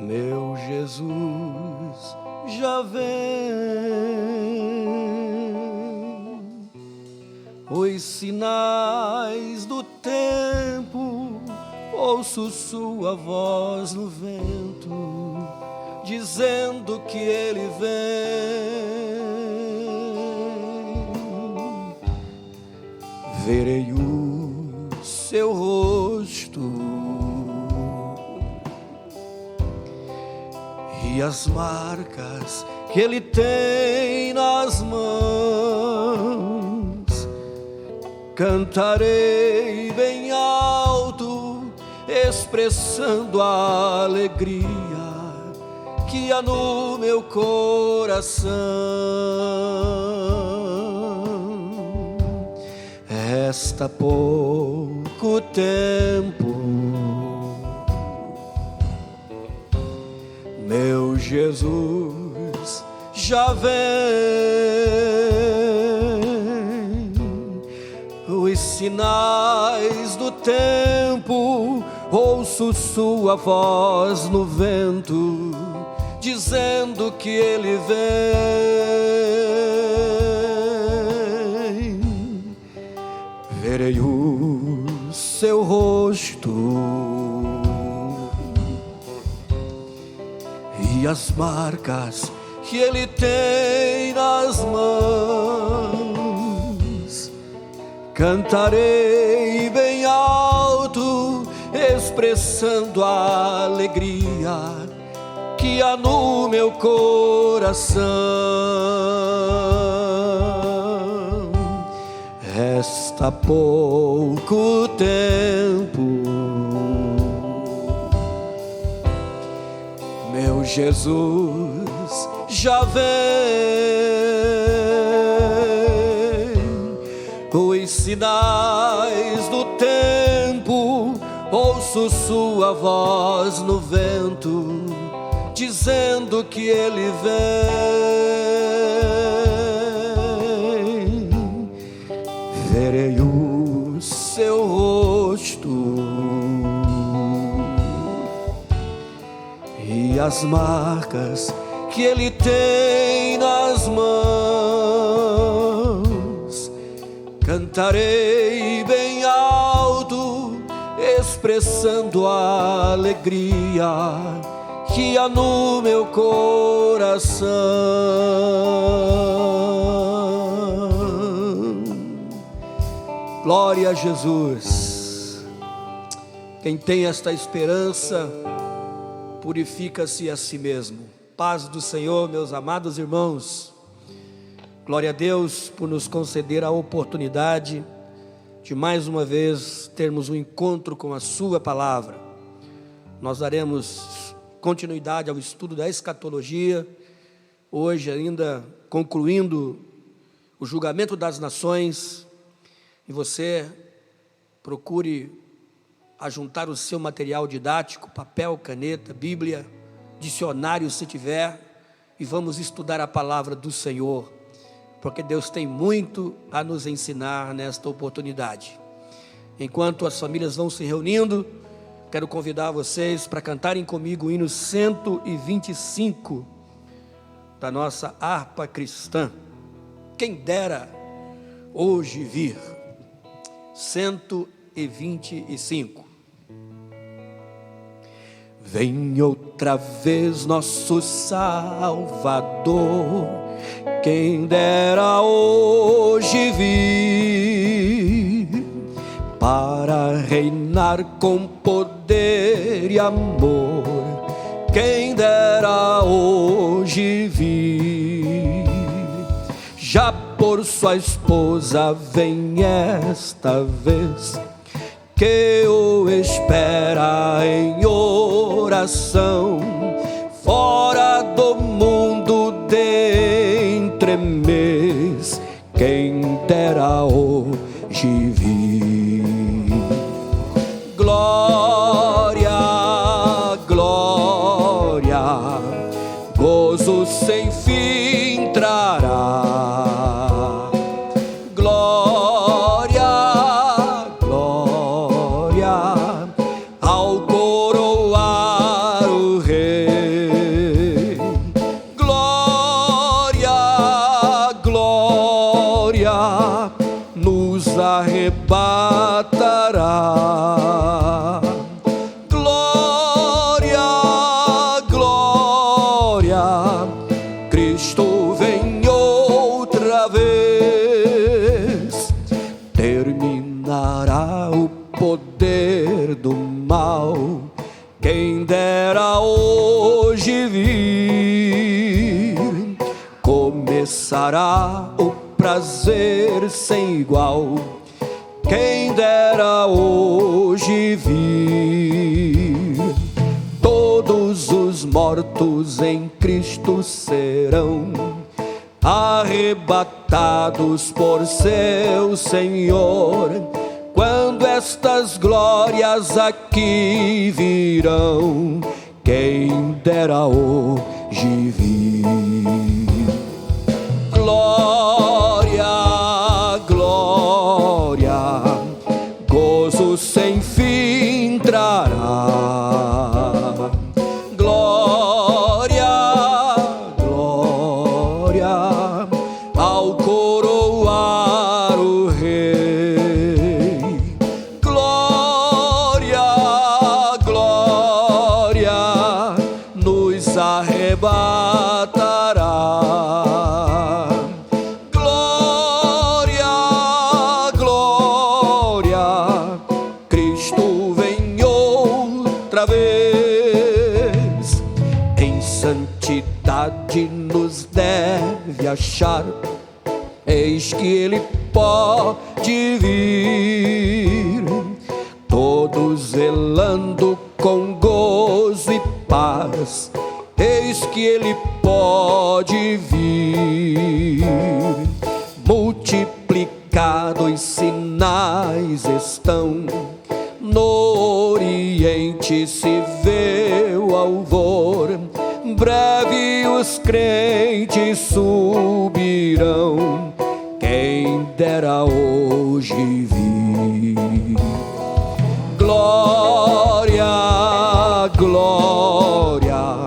Meu Jesus já vem, os sinais do tempo, ouço sua voz no vento, dizendo que ele vem. Verei o seu rosto e as marcas que ele tem nas mãos. Cantarei bem alto, expressando a alegria que há no meu coração. Resta pouco tempo, meu Jesus já vem. Os sinais do tempo, ouço sua voz no vento, dizendo que ele vem. Verei o seu rosto e as marcas que ele tem nas mãos. Cantarei bem alto, expressando a alegria que há no meu coração. Resta pouco tempo, meu Jesus já vem. Os sinais do tempo, ouço sua voz no vento, dizendo que ele vem. Verei o seu rosto e as marcas que ele tem nas mãos. Cantarei bem alto, expressando a alegria que há no meu coração. Glória a Jesus. Quem tem esta esperança purifica-se a si mesmo. Paz do Senhor, meus amados irmãos. Glória a Deus por nos conceder a oportunidade de mais uma vez termos um encontro com a sua palavra. Nós daremos continuidade ao estudo da escatologia, hoje ainda concluindo o julgamento das nações, e você procure ajuntar o seu material didático, papel, caneta, Bíblia, dicionário se tiver, e vamos estudar a palavra do Senhor, porque Deus tem muito a nos ensinar nesta oportunidade. Enquanto as famílias vão se reunindo, quero convidar vocês para cantarem comigo o hino 125 da nossa harpa cristã. Quem dera hoje vir. 125. Vem outra vez nosso Salvador, quem dera hoje vir, para reinar com poder e amor, quem dera hoje vir. Já por sua esposa vem esta vez, que o espera em oração, fora do mundo de entremês, quem dera hoje vir. Glória, glória, gozo sem fim trará. Glória, glória, ao coroar o Rei. arrebatará. Glória, glória, Cristo vem outra vez. Terminará o poder do mal, quem dera hoje vir. Começará o prazer sem igual, quem dera hoje vir. Todos os mortos em Cristo serão arrebatados por seu Senhor, quando estas glórias aqui virão, quem dera hoje vir. Glória, glória, gozo sem fim trará. Glória, glória, ao coroar o Rei. Glória, glória, nos arrebatará. Glória, glória, Cristo vem outra vez. Em santidade nos deve achar, eis que Ele pode vir. Todos zelando com gozo e paz, eis que Ele pode vir. Multiplicados sinais estão, no Oriente se vê o alvor. Breve os crentes subirão, quem dera hoje vir. Glória, glória,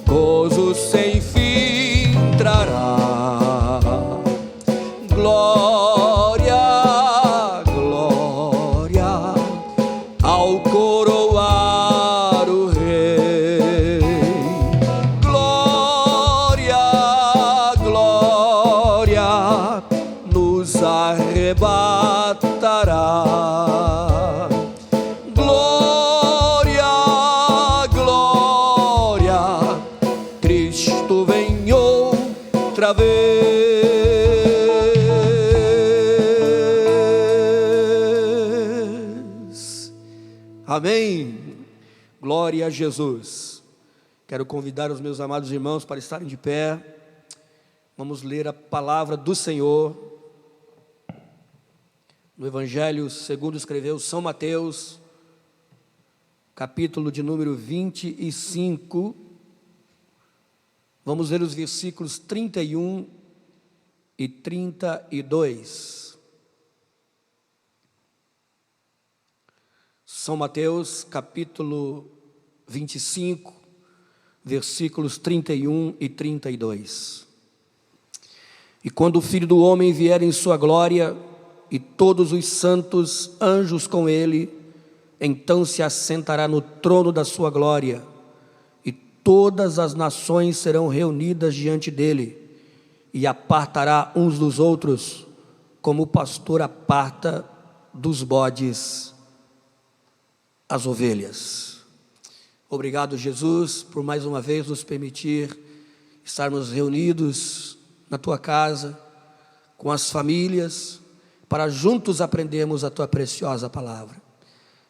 gozo sem fim trará. Glória, glória, ao coroar o Rei. Glória, glória, nos arrebatará. Glória, glória, Cristo vem outra vez. Amém. Glória a Jesus. Quero convidar os meus amados irmãos para estarem de pé. Vamos ler a palavra do Senhor no Evangelho segundo escreveu São Mateus, capítulo de número 25. Vamos ler os versículos 31 e 32. São Mateus, capítulo 25, versículos 31 e 32. E quando o Filho do Homem vier em sua glória, e todos os santos anjos com ele, então se assentará no trono da sua glória, e todas as nações serão reunidas diante dele, e apartará uns dos outros, como o pastor aparta dos bodes as ovelhas. Obrigado, Jesus, por mais uma vez nos permitir estarmos reunidos na tua casa, com as famílias, para juntos aprendermos a tua preciosa palavra.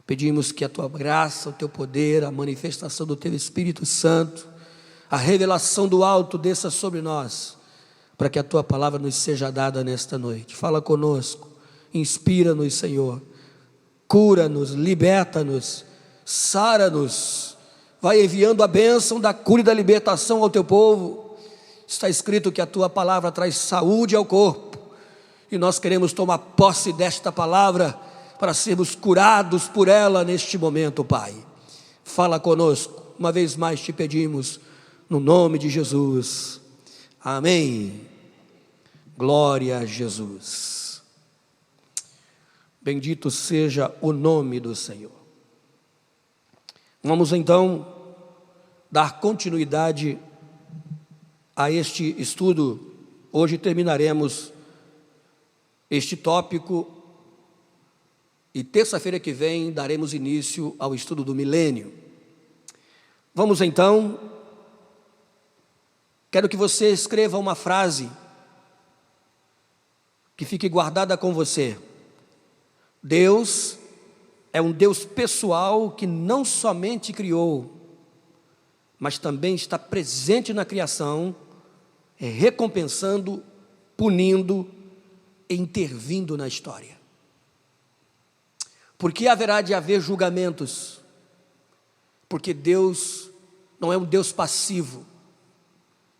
Pedimos que a tua graça, o teu poder, a manifestação do teu Espírito Santo, a revelação do alto desça sobre nós, para que a tua palavra nos seja dada nesta noite. Fala conosco, inspira-nos, Senhor, cura-nos, liberta-nos, sara-nos, vai enviando a bênção da cura e da libertação ao teu povo. Está escrito que a tua palavra traz saúde ao corpo, e nós queremos tomar posse desta palavra para sermos curados por ela neste momento, Pai. Fala conosco, uma vez mais te pedimos, no nome de Jesus. Amém. Glória a Jesus. Bendito seja o nome do Senhor. Vamos então dar continuidade a este estudo. Hoje terminaremos este tópico e terça-feira que vem daremos início ao estudo do milênio. Vamos então, quero que você escreva uma frase que fique guardada com você. Deus é um Deus pessoal que não somente criou, mas também está presente na criação, recompensando, punindo e intervindo na história. Porque haverá de haver julgamentos? Porque Deus não é um Deus passivo.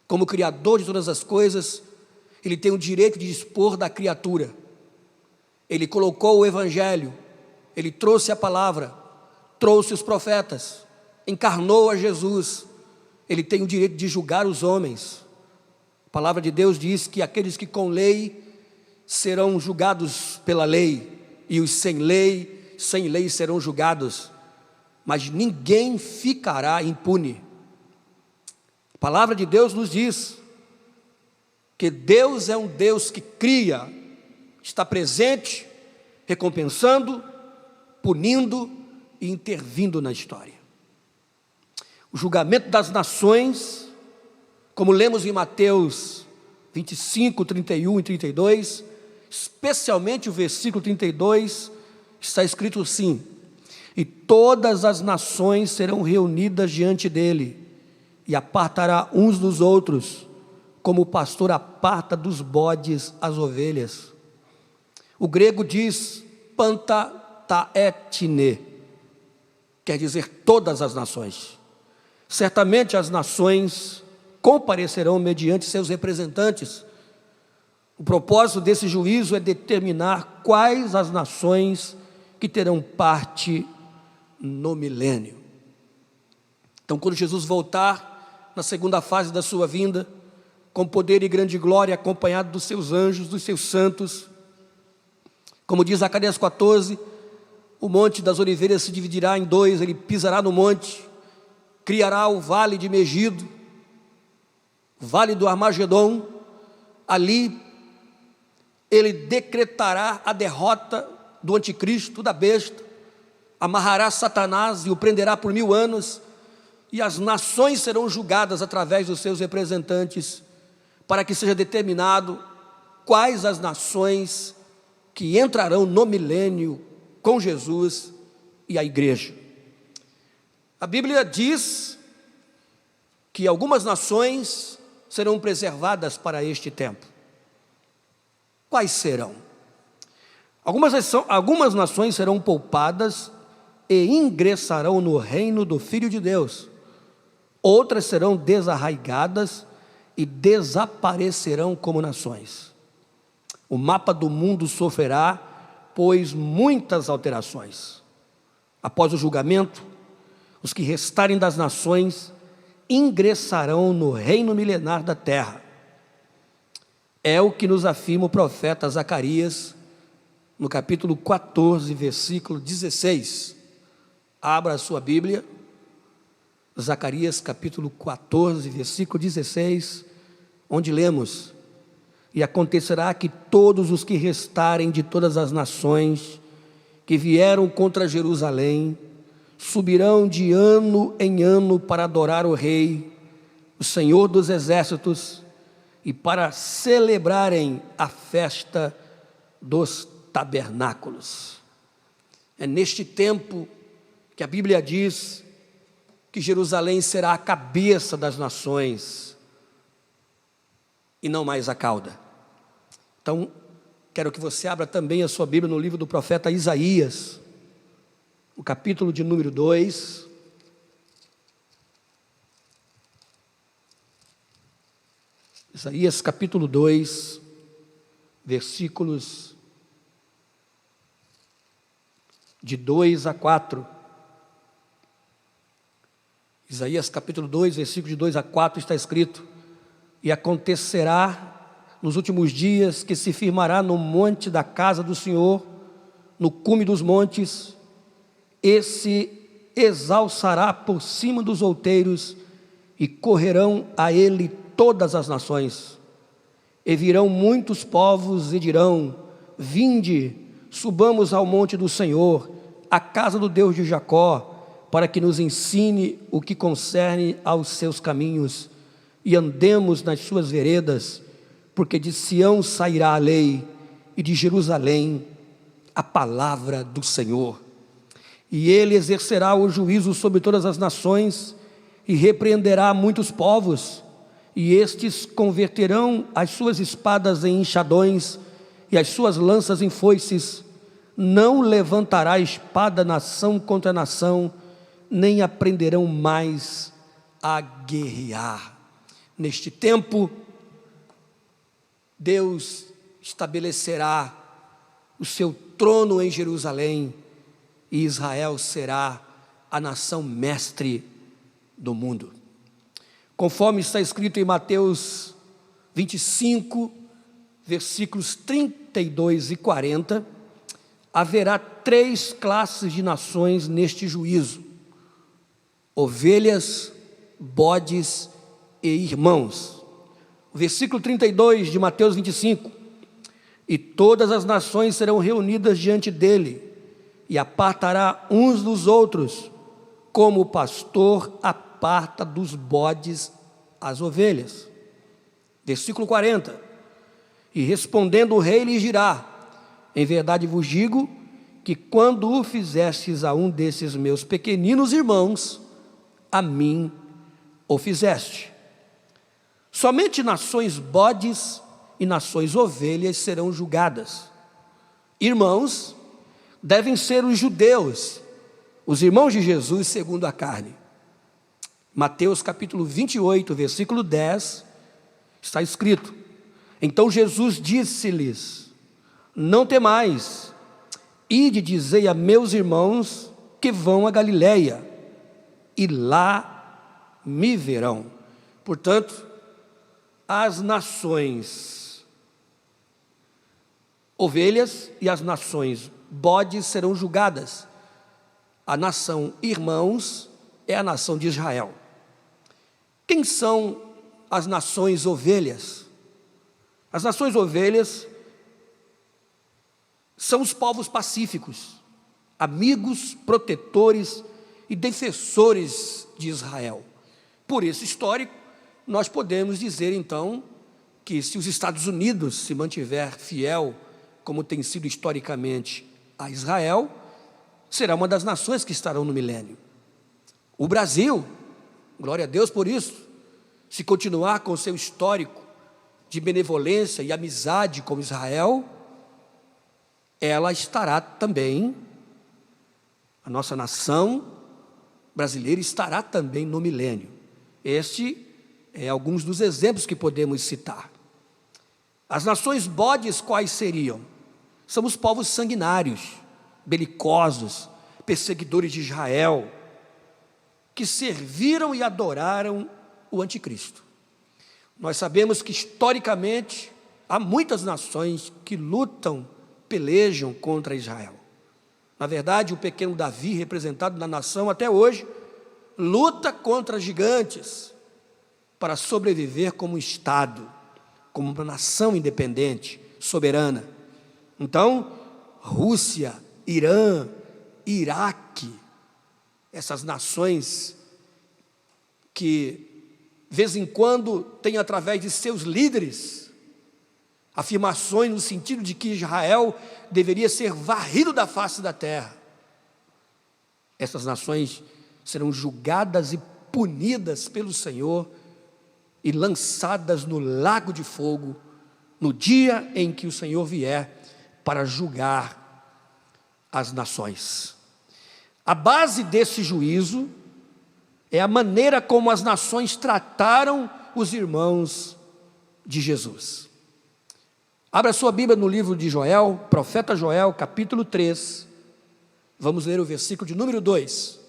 Como Criador de todas as coisas, Ele tem o direito de dispor da criatura. Ele colocou o Evangelho, Ele trouxe a palavra, trouxe os profetas, encarnou a Jesus. Ele tem o direito de julgar os homens. A palavra de Deus diz que aqueles que com lei serão julgados pela lei, e os sem lei serão julgados, mas ninguém ficará impune. A palavra de Deus nos diz que Deus é um Deus que cria, está presente, recompensando, punindo e intervindo na história. O julgamento das nações, como lemos em Mateus 25, 31 e 32, especialmente o versículo 32, está escrito assim: e todas as nações serão reunidas diante dele, e apartará uns dos outros, como o pastor aparta dos bodes as ovelhas. O grego diz pantataetine, quer dizer todas as nações. Certamente as nações comparecerão mediante seus representantes. O propósito desse juízo é determinar quais as nações que terão parte no milênio. Então, quando Jesus voltar na segunda fase da sua vinda, com poder e grande glória, acompanhado dos seus anjos, dos seus santos, como diz Zacarias 14, o monte das oliveiras se dividirá em dois, ele pisará no monte, criará o vale de Megido, o vale do Armagedon. Ali ele decretará a derrota do anticristo, da besta, amarrará Satanás e o prenderá por 1000 anos, e as nações serão julgadas através dos seus representantes, para que seja determinado quais as nações que entrarão no milênio com Jesus e a igreja. A Bíblia diz que algumas nações serão preservadas para este tempo. Quais serão? Algumas nações serão poupadas e ingressarão no reino do Filho de Deus. Outras serão desarraigadas e desaparecerão como nações. O mapa do mundo sofrerá, pois, muitas alterações. Após o julgamento, os que restarem das nações ingressarão no reino milenar da terra. É o que nos afirma o profeta Zacarias, no capítulo 14, versículo 16. Abra a sua Bíblia, Zacarias capítulo 14, versículo 16, onde lemos: e acontecerá que todos os que restarem de todas as nações que vieram contra Jerusalém subirão de ano em ano para adorar o Rei, o Senhor dos Exércitos, e para celebrarem a festa dos tabernáculos. É neste tempo que a Bíblia diz que Jerusalém será a cabeça das nações e não mais a cauda. Então, quero que você abra também a sua Bíblia no livro do profeta Isaías, no capítulo de número 2. Isaías capítulo 2, versículos de 2 a 4. Isaías capítulo 2, versículo de 2 a 4 está escrito: e acontecerá nos últimos dias que se firmará no monte da casa do Senhor, no cume dos montes, esse exalçará por cima dos outeiros, e correrão a ele todas as nações. E virão muitos povos e dirão: vinde, subamos ao monte do Senhor, à casa do Deus de Jacó, para que nos ensine o que concerne aos seus caminhos, e andemos nas suas veredas, porque de Sião sairá a lei, e de Jerusalém a palavra do Senhor. E ele exercerá o juízo sobre todas as nações, e repreenderá muitos povos, e estes converterão as suas espadas em enxadões, e as suas lanças em foices. Não levantará espada nação contra nação, nem aprenderão mais a guerrear. Neste tempo, Deus estabelecerá o seu trono em Jerusalém, e Israel será a nação mestre do mundo. Conforme está escrito em Mateus 25, versículos 32 e 40, haverá 3 classes de nações neste juízo: ovelhas, bodes e irmãos. O versículo 32 de Mateus 25: e todas as nações serão reunidas diante dele, e apartará uns dos outros, como o pastor aparta dos bodes as ovelhas. Versículo 40: e respondendo o rei lhes dirá: em verdade vos digo, que quando o fizestes a um desses meus pequeninos irmãos, a mim o fizeste. Somente nações bodes e nações ovelhas serão julgadas. Irmãos devem ser os judeus, os irmãos de Jesus segundo a carne. Mateus capítulo 28, versículo 10, está escrito: então Jesus disse-lhes: não temais, ide dizei a meus irmãos que vão a Galiléia, e lá me verão. Portanto, as nações ovelhas e as nações bodes serão julgadas. A nação irmãos é a nação de Israel. Quem são as nações ovelhas? As nações ovelhas são os povos pacíficos, amigos, protetores e defensores de Israel. Por esse histórico, nós podemos dizer então que se os Estados Unidos se mantiver fiel, como tem sido historicamente, a Israel, será uma das nações que estarão no milênio. O Brasil, glória a Deus por isso, se continuar com seu histórico de benevolência e amizade com Israel, ela estará também, a nossa nação brasileira estará também no milênio. Este é alguns dos exemplos que podemos citar. As nações bodes quais seriam? São os povos sanguinários, belicosos, perseguidores de Israel, que serviram e adoraram o anticristo. Nós sabemos que historicamente há muitas nações que lutam, pelejam contra Israel. Na verdade, o pequeno Davi, representado na nação até hoje, luta contra gigantes para sobreviver como Estado, como uma nação independente, soberana. Então, Rússia, Irã, Iraque, essas nações que, de vez em quando, têm através de seus líderes afirmações no sentido de que Israel deveria ser varrido da face da terra. Essas nações serão julgadas e punidas pelo Senhor e lançadas no lago de fogo no dia em que o Senhor vier para julgar as nações. A base desse juízo é a maneira como as nações trataram os irmãos de Jesus. Abra sua Bíblia no livro de Joel, profeta Joel, capítulo 3. Vamos ler o versículo de número 2.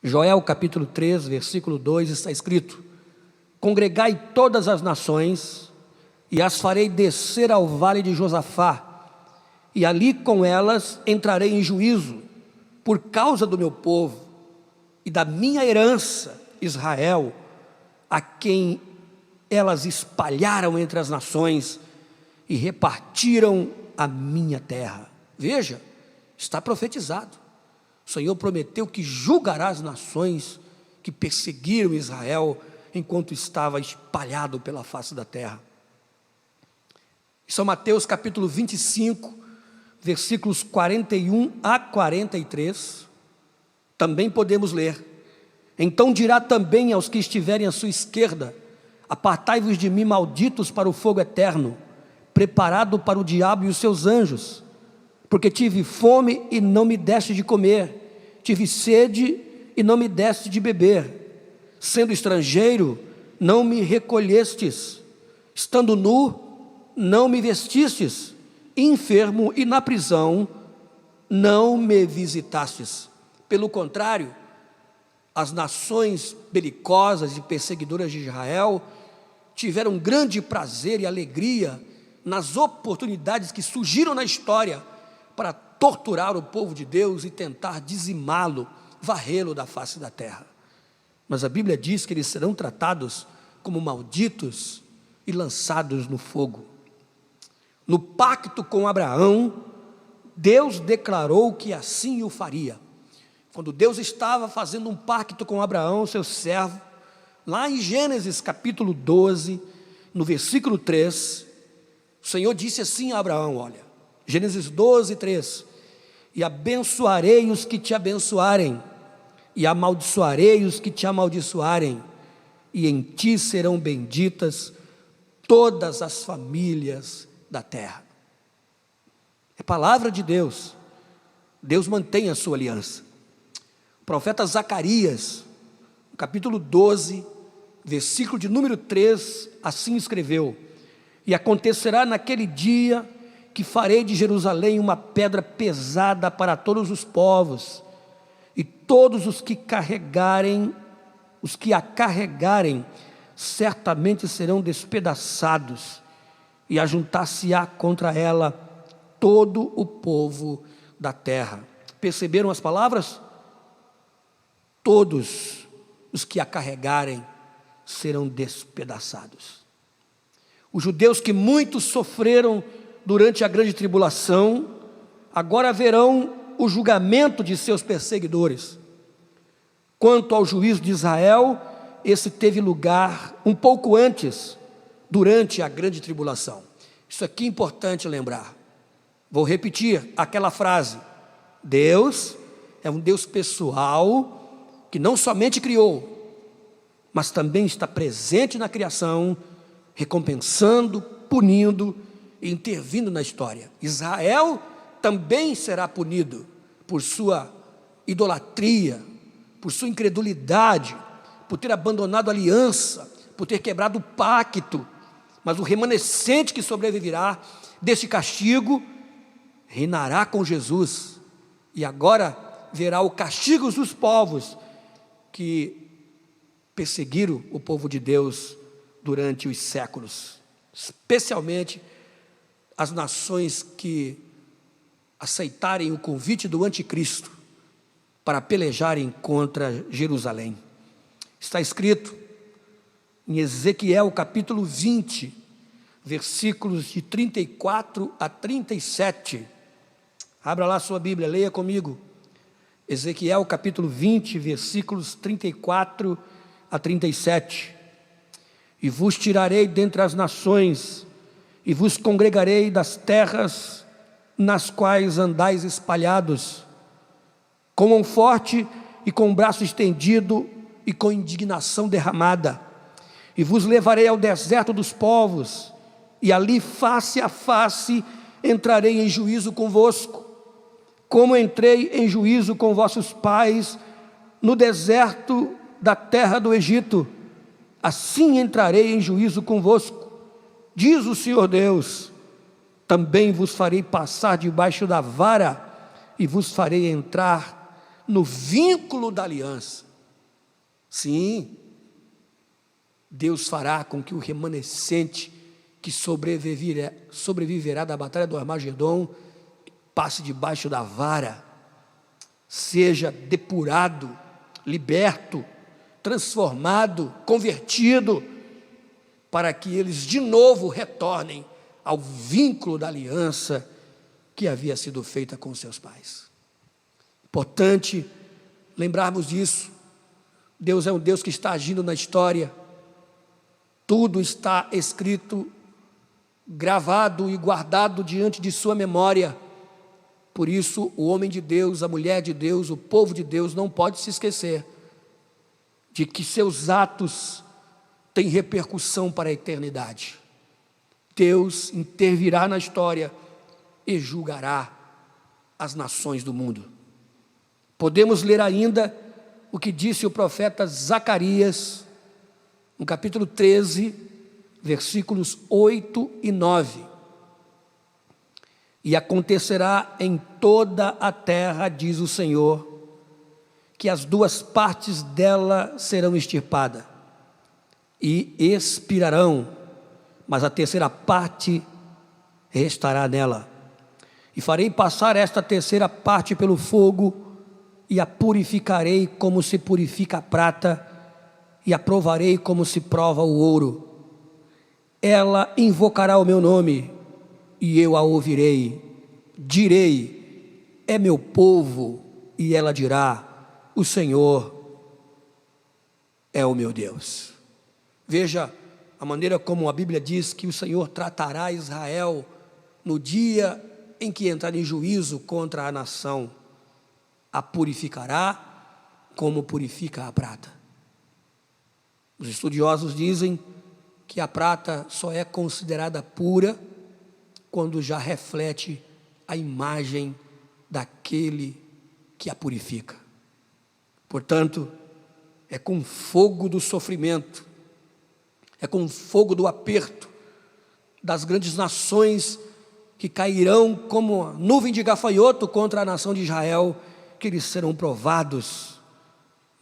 Joel capítulo 3, versículo 2, está escrito: congregai todas as nações, e as farei descer ao vale de Josafá, e ali com elas entrarei em juízo, por causa do meu povo e da minha herança, Israel, a quem elas espalharam entre as nações e repartiram a minha terra. Veja, está profetizado. O Senhor prometeu que julgará as nações que perseguiram Israel enquanto estava espalhado pela face da terra. São Mateus capítulo 25, versículos 41 a 43, também podemos ler: então dirá também aos que estiverem à sua esquerda: apartai-vos de mim, malditos, para o fogo eterno, preparado para o diabo e os seus anjos. Porque tive fome e não me deste de comer, tive sede e não me deste de beber, sendo estrangeiro, não me recolhestes, estando nu, não me vestistes, enfermo e na prisão, não me visitastes. Pelo contrário, as nações belicosas e perseguidoras de Israel tiveram grande prazer e alegria nas oportunidades que surgiram na história para torturar o povo de Deus e tentar dizimá-lo, varrê-lo da face da terra. Mas a Bíblia diz que eles serão tratados como malditos e lançados no fogo. No pacto com Abraão, Deus declarou que assim o faria. Quando Deus estava fazendo um pacto com Abraão, seu servo, lá em Gênesis capítulo 12, no versículo 3, o Senhor disse assim a Abraão, olha, Gênesis 12, 3, e abençoarei os que te abençoarem, e amaldiçoarei os que te amaldiçoarem, e em ti serão benditas todas as famílias da terra. É palavra de Deus. Deus mantém a sua aliança. O profeta Zacarias, no capítulo 12, versículo de número 3, assim escreveu: e acontecerá naquele dia que farei de Jerusalém uma pedra pesada para todos os povos, e todos os que a carregarem, certamente serão despedaçados, e ajuntar-se-á contra ela todo o povo da terra. Perceberam as palavras? Todos os que a carregarem serão despedaçados. Os judeus que muito sofreram durante a grande tribulação, agora verão o julgamento de seus perseguidores. Quanto ao juízo de Israel, esse teve lugar um pouco antes, durante a grande tribulação. Isso aqui é importante lembrar. Vou repetir aquela frase: Deus é um Deus pessoal, que não somente criou, mas também está presente na criação, recompensando, punindo e intervindo na história. Israel também será punido por sua idolatria, por sua incredulidade, por ter abandonado a aliança, por ter quebrado o pacto, mas o remanescente que sobreviverá deste castigo reinará com Jesus, e agora verá o castigo dos povos que perseguiram o povo de Deus durante os séculos, especialmente as nações que aceitarem o convite do anticristo para pelejarem contra Jerusalém. Está escrito em Ezequiel capítulo 20, versículos de 34 a 37. Abra lá sua Bíblia, leia comigo. Ezequiel capítulo 20, versículos 34 a 37. E vos tirarei dentre as nações, e vos congregarei das terras nas quais andais espalhados, com mão forte e com o braço estendido e com indignação derramada, e vos levarei ao deserto dos povos, e ali face a face entrarei em juízo convosco, como entrei em juízo com vossos pais no deserto da terra do Egito, assim entrarei em juízo convosco, diz o Senhor Deus. Também vos farei passar debaixo da vara, e vos farei entrar no vínculo da aliança. Sim, Deus fará com que o remanescente que sobreviverá da batalha do Armagedon passe debaixo da vara, seja depurado, liberto, transformado, convertido, para que eles de novo retornem ao vínculo da aliança que havia sido feita com seus pais. Importante lembrarmos disso. Deus é um Deus que está agindo na história. Tudo está escrito, gravado e guardado diante de sua memória. Por isso, o homem de Deus, a mulher de Deus, o povo de Deus não pode se esquecer de que seus atos têm repercussão para a eternidade. Deus intervirá na história e julgará as nações do mundo. Podemos ler ainda o que disse o profeta Zacarias, no capítulo 13, versículos 8 e 9. E acontecerá em toda a terra, diz o Senhor, que as duas partes dela serão extirpadas e expirarão, mas a terceira parte restará nela. E farei passar esta terceira parte pelo fogo, e a purificarei como se purifica a prata, e a provarei como se prova o ouro. Ela invocará o meu nome, e eu a ouvirei. Direi, é meu povo, e ela dirá, o Senhor é o meu Deus. Veja a maneira como a Bíblia diz que o Senhor tratará Israel no dia em que entrar em juízo contra a nação. A purificará como purifica a prata. Os estudiosos dizem que a prata só é considerada pura quando já reflete a imagem daquele que a purifica. Portanto, é com fogo do sofrimento, é com fogo do aperto das grandes nações que cairão como a nuvem de gafanhoto contra a nação de Israel, que eles serão provados.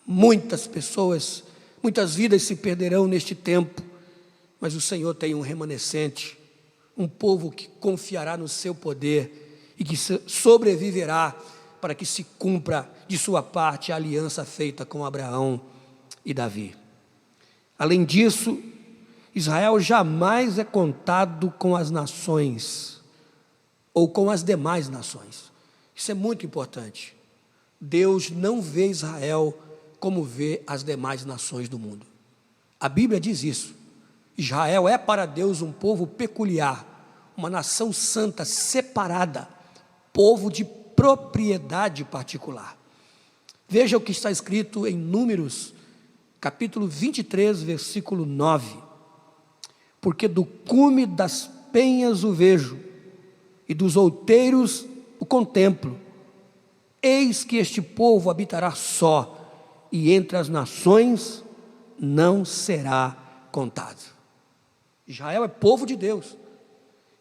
Muitas pessoas, muitas vidas se perderão neste tempo, mas o Senhor tem um remanescente, um povo que confiará no seu poder e que sobreviverá para que se cumpra de sua parte a aliança feita com Abraão e Davi. Além disso, Israel jamais é contado com as nações ou com as demais nações. Isso é muito importante. Deus não vê Israel como vê as demais nações do mundo. A Bíblia diz isso. Israel é para Deus um povo peculiar, uma nação santa, separada, povo de propriedade particular. Veja o que está escrito em Números, capítulo 23, versículo 9. Porque do cume das penhas o vejo, e dos outeiros o contemplo. Eis que este povo habitará só, e entre as nações não será contado. Israel é povo de Deus.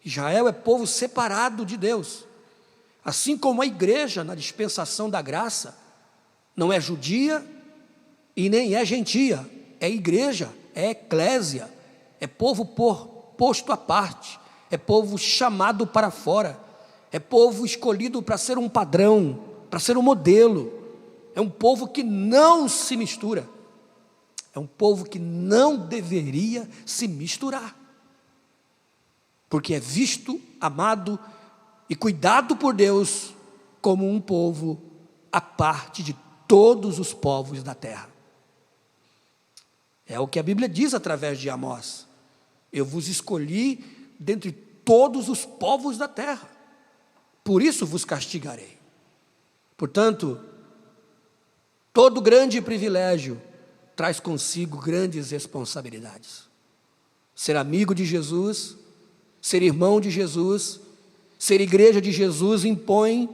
Israel é povo separado de Deus. Assim como a igreja na dispensação da graça não é judia e nem é gentia, é igreja, é eclésia, é povo posto à parte, é povo chamado para fora, é povo escolhido para ser um padrão, para ser um modelo, é um povo que não se mistura, é um povo que não deveria se misturar, porque é visto, amado e cuidado por Deus como um povo à parte de todos os povos da terra. É o que a Bíblia diz através de Amós: eu vos escolhi dentre todos os povos da terra, por isso vos castigarei. Portanto, todo grande privilégio traz consigo grandes responsabilidades. Ser amigo de Jesus, ser irmão de Jesus, ser igreja de Jesus impõe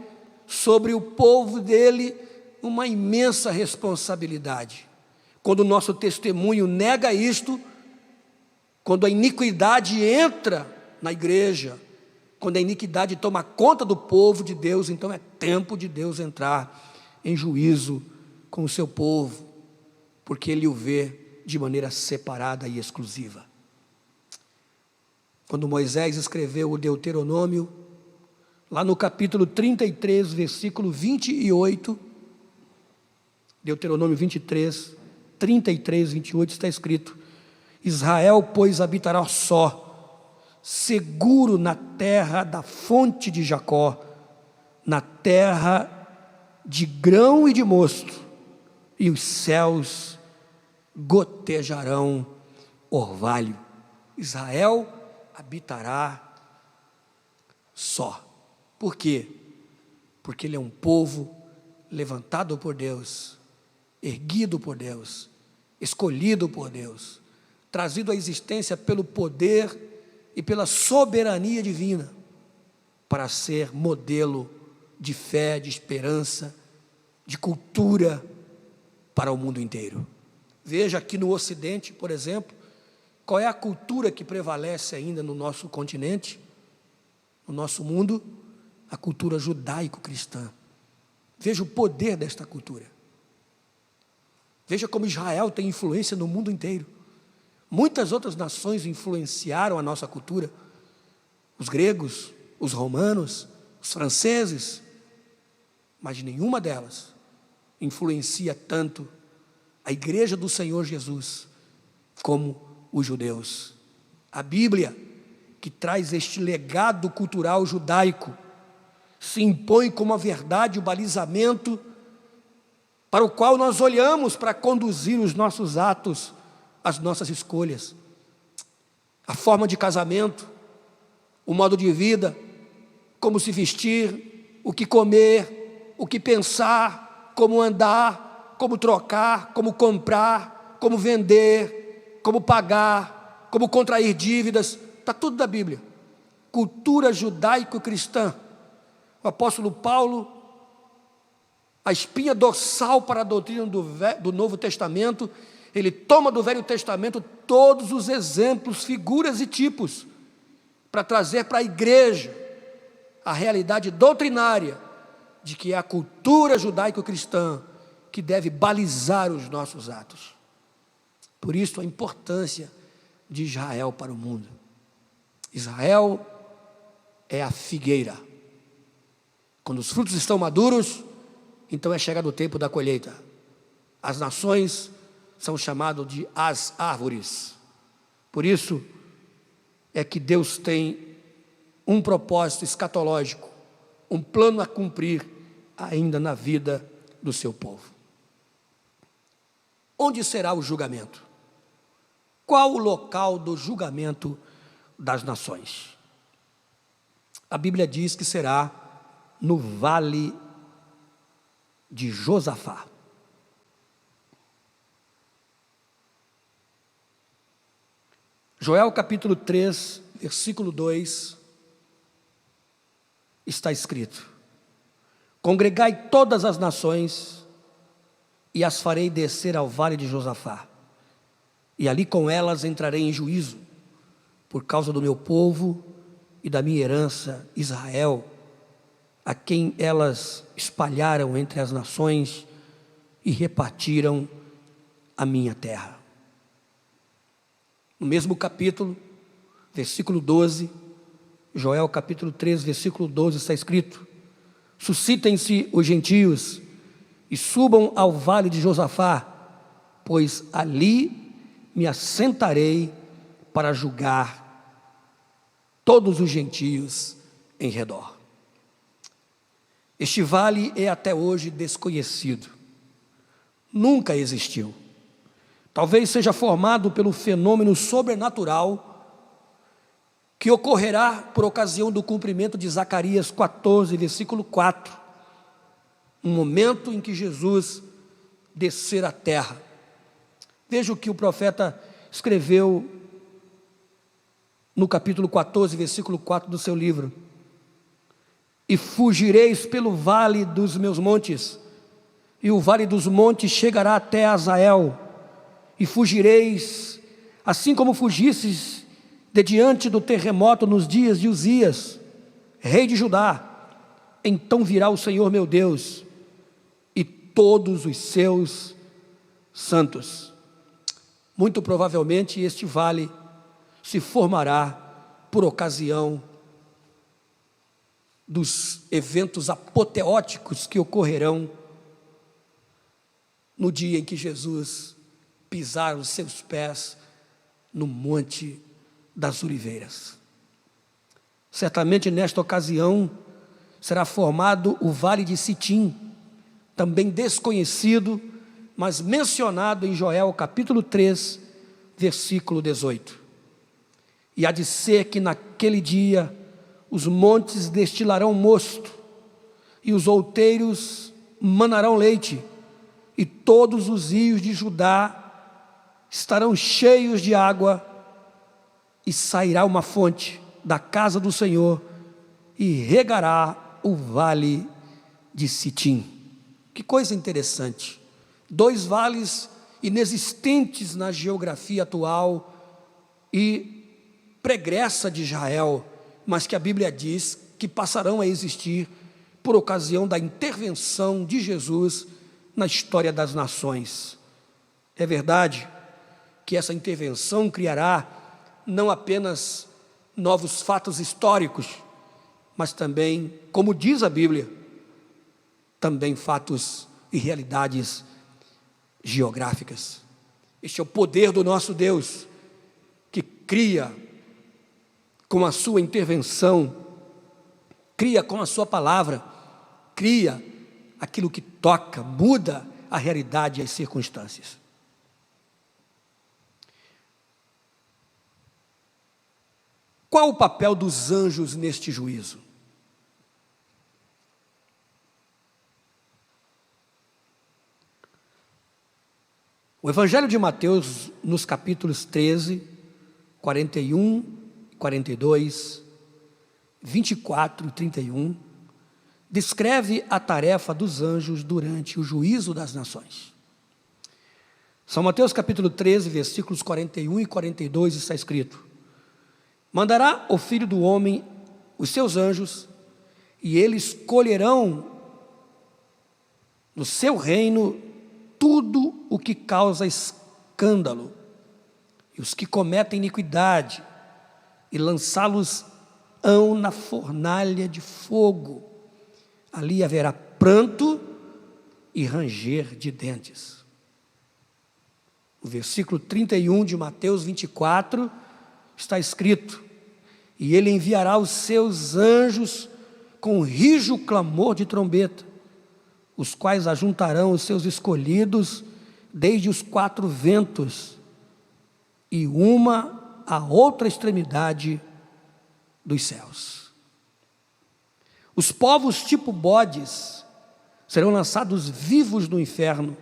sobre o povo dele uma imensa responsabilidade. Quando o nosso testemunho nega isto, quando a iniquidade entra na igreja, quando a iniquidade toma conta do povo de Deus, então é tempo de Deus entrar em juízo com o seu povo, porque Ele o vê de maneira separada e exclusiva. Quando Moisés escreveu o Deuteronômio, lá no capítulo 33, versículo 28, Deuteronômio 23, 33, 28, está escrito: Israel, pois, habitará só, seguro na terra da fonte de Jacó, na terra de grão e de mosto, e os céus gotejarão orvalho. Israel habitará só. Por quê? Porque ele é um povo levantado por Deus, erguido por Deus, escolhido por Deus, trazido à existência pelo poder e pela soberania divina, para ser modelo de fé, de esperança, de cultura para o mundo inteiro. Veja aqui no Ocidente, por exemplo, qual é a cultura que prevalece ainda no nosso continente, no nosso mundo? A cultura judaico-cristã. Veja o poder desta cultura. Veja como Israel tem influência no mundo inteiro. Muitas outras nações influenciaram a nossa cultura. Os gregos, os romanos, os franceses. Mas nenhuma delas influencia tanto a igreja do Senhor Jesus como os judeus. A Bíblia, que traz este legado cultural judaico, se impõe como a verdade, o balizamento para o qual nós olhamos para conduzir os nossos atos, as nossas escolhas. A forma de casamento, o modo de vida, como se vestir, o que comer, o que pensar, como andar, como trocar, como comprar, como vender, como pagar, como contrair dívidas, está tudo da Bíblia. Cultura judaico-cristã. O apóstolo Paulo, a espinha dorsal para a doutrina do Novo Testamento, ele toma do Velho Testamento todos os exemplos, figuras e tipos, para trazer para a igreja a realidade doutrinária de que é a cultura judaico-cristã que deve balizar os nossos atos. Por isso a importância de Israel para o mundo. Israel é a figueira. Quando os frutos estão maduros, então é chegado o tempo da colheita. As nações são chamadas de as árvores. Por isso é que Deus tem um propósito escatológico, um plano a cumprir ainda na vida do seu povo. Onde será o julgamento? Qual o local do julgamento das nações? A Bíblia diz que será no vale de Josafá. Joel capítulo 3, versículo 2, está escrito: Congregai todas as nações e as farei descer ao vale de Josafá, e ali com elas entrarei em juízo, por causa do meu povo e da minha herança, Israel, a quem elas espalharam entre as nações e repartiram a minha terra. No mesmo capítulo, versículo 12, Joel capítulo 3, versículo 12, está escrito: Suscitem-se os gentios e subam ao vale de Josafá, pois ali me assentarei para julgar todos os gentios em redor. Este vale é até hoje desconhecido, nunca existiu. Talvez seja formado pelo fenômeno sobrenatural que ocorrerá por ocasião do cumprimento de Zacarias 14, versículo 4, um momento em que Jesus descer à terra. Veja o que o profeta escreveu no capítulo 14, versículo 4 do seu livro: E fugireis pelo vale dos meus montes, e o vale dos montes chegará até Azael, e fugireis, assim como fugistes de diante do terremoto nos dias de Uzias, rei de Judá. Então virá o Senhor meu Deus e todos os seus santos. Muito provavelmente este vale se formará por ocasião dos eventos apoteóticos que ocorrerão no dia em que Jesus pisar os seus pés no Monte das Oliveiras. Certamente nesta ocasião será formado o Vale de Sitim, também desconhecido, mas mencionado em Joel capítulo 3, versículo 18. E há de ser que naquele dia os montes destilarão mosto, e os outeiros manarão leite, e todos os rios de Judá estarão cheios de água, e sairá uma fonte da casa do Senhor, e regará o vale de Sitim. Que coisa interessante. 2 vales inexistentes na geografia atual e pregressa de Israel, mas que a Bíblia diz que passarão a existir por ocasião da intervenção de Jesus na história das nações. É verdade que essa intervenção criará não apenas novos fatos históricos, mas também, como diz a Bíblia, também fatos e realidades geográficas. Este é o poder do nosso Deus, que cria com a sua intervenção, cria com a sua palavra, cria aquilo que toca, muda a realidade e as circunstâncias. Qual o papel dos anjos neste juízo? O Evangelho de Mateus, nos capítulos 13, 41, 42, 24 e 31, descreve a tarefa dos anjos durante o juízo das nações. São Mateus capítulo 13, versículos 41 e 42, está escrito: mandará o Filho do Homem os seus anjos, e eles colherão no seu reino tudo o que causa escândalo, e os que cometem iniquidade, e lançá-los-ão na fornalha de fogo. Ali haverá pranto e ranger de dentes. No versículo 31 de Mateus 24, está escrito: e ele enviará os seus anjos com rijo clamor de trombeta, os quais ajuntarão os seus escolhidos desde os 4 ventos, e uma a outra extremidade dos céus. Os povos tipo bodes serão lançados vivos no inferno,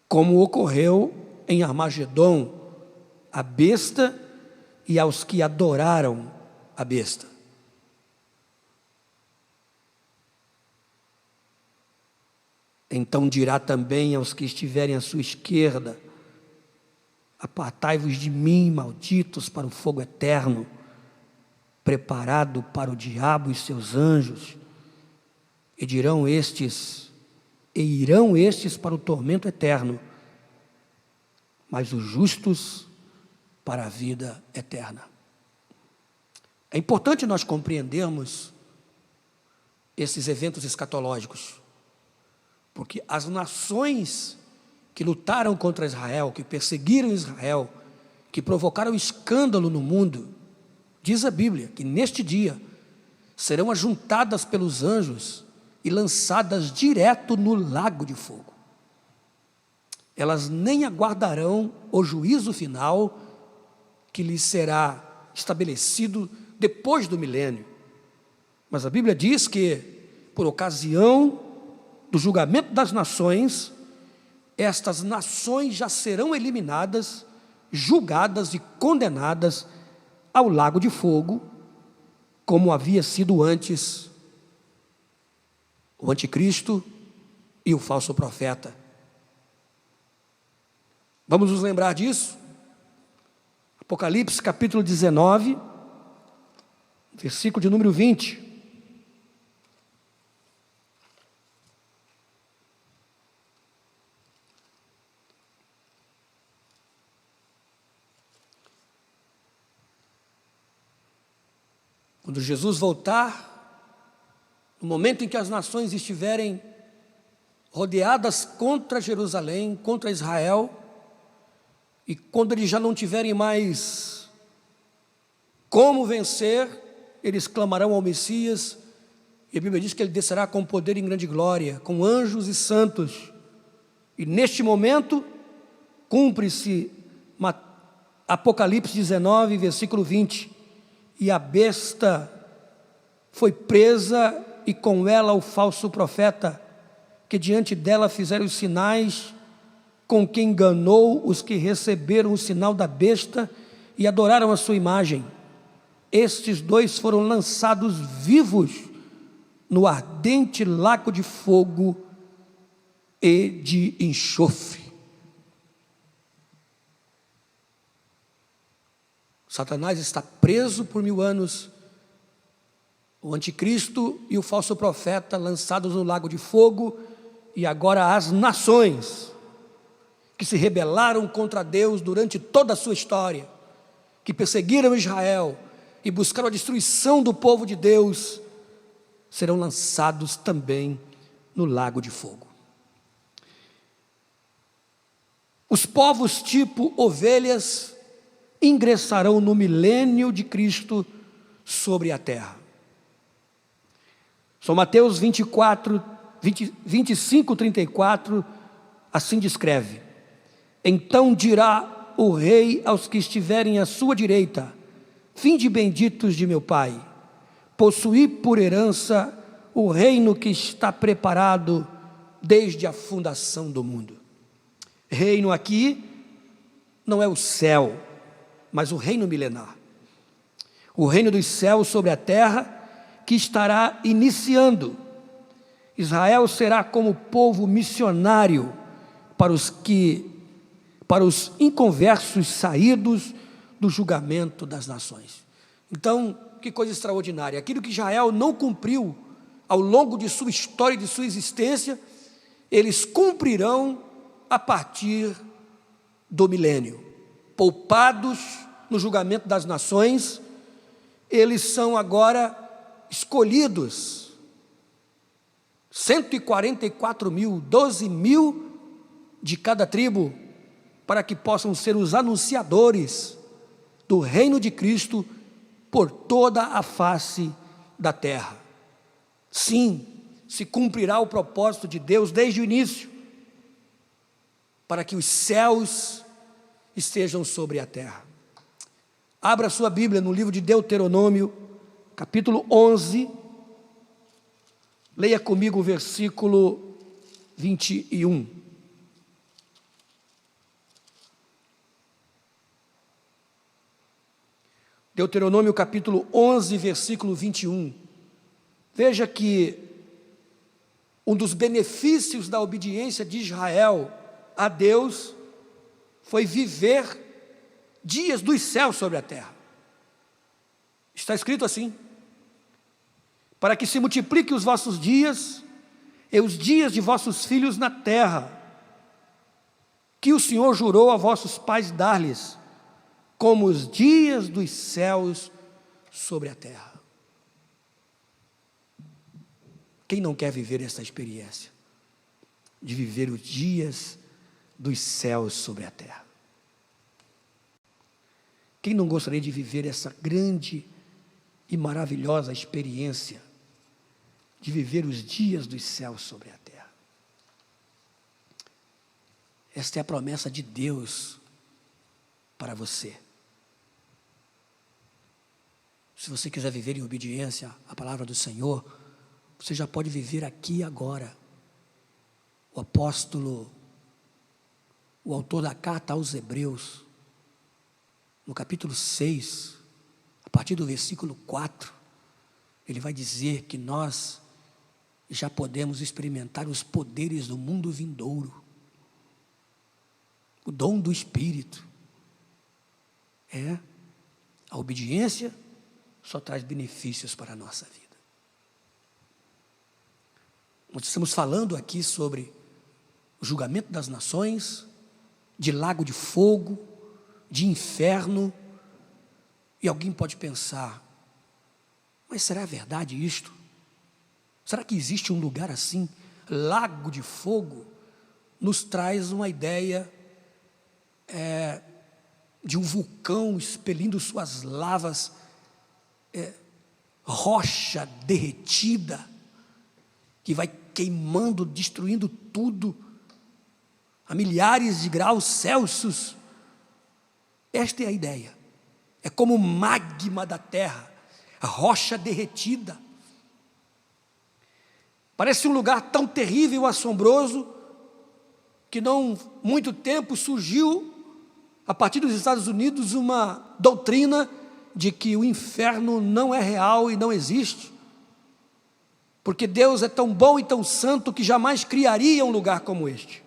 como ocorreu em Armagedom, a besta e aos que adoraram a besta. Então dirá também aos que estiverem à sua esquerda: apartai-vos de mim, malditos, para o fogo eterno, preparado para o diabo e seus anjos. E irão estes para o tormento eterno, mas os justos para a vida eterna. É importante nós compreendermos esses eventos escatológicos, porque as nações que lutaram contra Israel, que perseguiram Israel, que provocaram escândalo no mundo, diz a Bíblia que neste dia serão ajuntadas pelos anjos e lançadas direto no lago de fogo. Elas nem aguardarão o juízo final que lhes será estabelecido depois do milênio. Mas a Bíblia diz que, por ocasião do julgamento das nações, estas nações já serão eliminadas, julgadas e condenadas ao lago de fogo, como havia sido antes o anticristo e o falso profeta. Vamos nos lembrar disso? Apocalipse capítulo 19, versículo de número 20. Quando Jesus voltar no momento em que as nações estiverem rodeadas contra Jerusalém, contra Israel, e quando eles já não tiverem mais como vencer, eles clamarão ao Messias, e a Bíblia diz que ele descerá com poder e grande glória, com anjos e santos, e neste momento cumpre-se Apocalipse 19, versículo 20, e a besta foi presa, e com ela o falso profeta, que diante dela fizeram os sinais, com que enganou os que receberam o sinal da besta e adoraram a sua imagem. Estes dois foram lançados vivos no ardente lago de fogo e de enxofre. Satanás está preso por 1000 anos, o anticristo e o falso profeta lançados no lago de fogo, e agora as nações que se rebelaram contra Deus durante toda a sua história, que perseguiram Israel e buscaram a destruição do povo de Deus, serão lançados também no lago de fogo. Os povos tipo ovelhas ingressarão no milênio de Cristo sobre a terra. São Mateus 25, 34, assim descreve: então dirá o rei aos que estiverem à sua direita: vinde benditos de meu Pai, possuí por herança o reino que está preparado desde a fundação do mundo. Reino aqui não é o céu, mas o reino milenar, o reino dos céus sobre a terra, que estará iniciando. Israel será como povo missionário para os inconversos saídos do julgamento das nações. Então, que coisa extraordinária, aquilo que Israel não cumpriu ao longo de sua história e de sua existência, eles cumprirão a partir do milênio. Poupados no julgamento das nações, eles são agora escolhidos, 144.000, 12.000 de cada tribo, para que possam ser os anunciadores do reino de Cristo por toda a face da terra. Sim, se cumprirá o propósito de Deus desde o início, para que os céus estejam sobre a terra. Abra sua Bíblia no livro de Deuteronômio, capítulo 11, leia comigo o versículo 21. Deuteronômio capítulo 11, versículo 21. Veja que um dos benefícios da obediência de Israel a Deus foi viver dias dos céus sobre a terra. Está escrito assim: para que se multipliquem os vossos dias e os dias de vossos filhos na terra, que o Senhor jurou a vossos pais dar-lhes, como os dias dos céus sobre a terra. Quem não quer viver essa experiência de viver os dias dos céus sobre a terra? Quem não gostaria de viver essa grande e maravilhosa experiência de viver os dias dos céus sobre a terra? Esta é a promessa de Deus para você. Se você quiser viver em obediência à palavra do Senhor, você já pode viver aqui e agora. O apóstolo, o autor da carta aos Hebreus, no capítulo 6, a partir do versículo 4, ele vai dizer que nós já podemos experimentar os poderes do mundo vindouro, o dom do Espírito. A obediência só traz benefícios para a nossa vida. Nós estamos falando aqui sobre o julgamento das nações, de lago de fogo, de inferno, e alguém pode pensar: mas será verdade isto? Será que existe um lugar assim? Lago de fogo nos traz uma ideia de um vulcão expelindo suas lavas, rocha derretida, que vai queimando, destruindo tudo, a milhares de graus Celsius. Esta é a ideia. É como o magma da terra, a rocha derretida. Parece um lugar tão terrível e assombroso, que não muito tempo surgiu, a partir dos Estados Unidos, uma doutrina de que o inferno não é real e não existe, porque Deus é tão bom e tão santo que jamais criaria um lugar como este.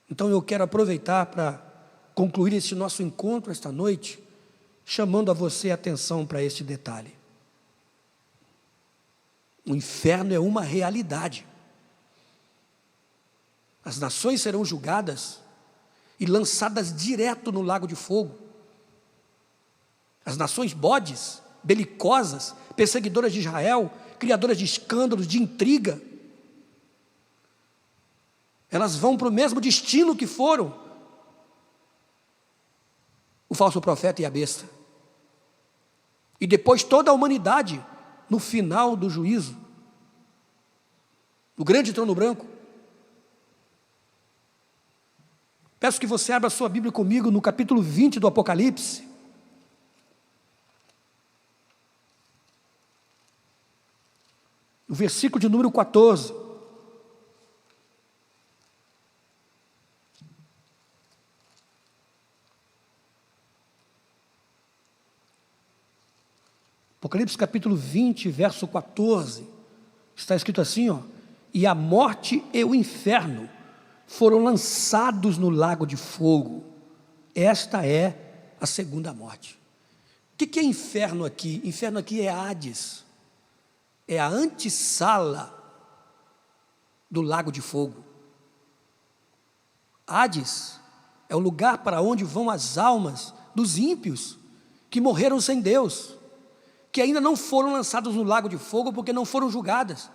Então eu quero aproveitar para concluir esse nosso encontro esta noite, chamando a você a atenção para este detalhe. O inferno é uma realidade. As nações serão julgadas e lançadas direto no lago de fogo. As nações bodes, belicosas, perseguidoras de Israel, criadoras de escândalos, de intriga, elas vão para o mesmo destino que foram o falso profeta e a besta. E depois toda a humanidade, no final do juízo, no grande trono branco. Peço que você abra a sua Bíblia comigo no capítulo 20 do Apocalipse. O versículo de número 14. Apocalipse capítulo 20, verso 14. Está escrito assim, ó: e a morte e o inferno foram lançados no lago de fogo. Esta é a segunda morte. O que é inferno aqui? Inferno aqui é Hades. É a antessala do lago de fogo. Hades é o lugar para onde vão as almas dos ímpios que morreram sem Deus, que ainda não foram lançados no lago de fogo porque não foram julgadas.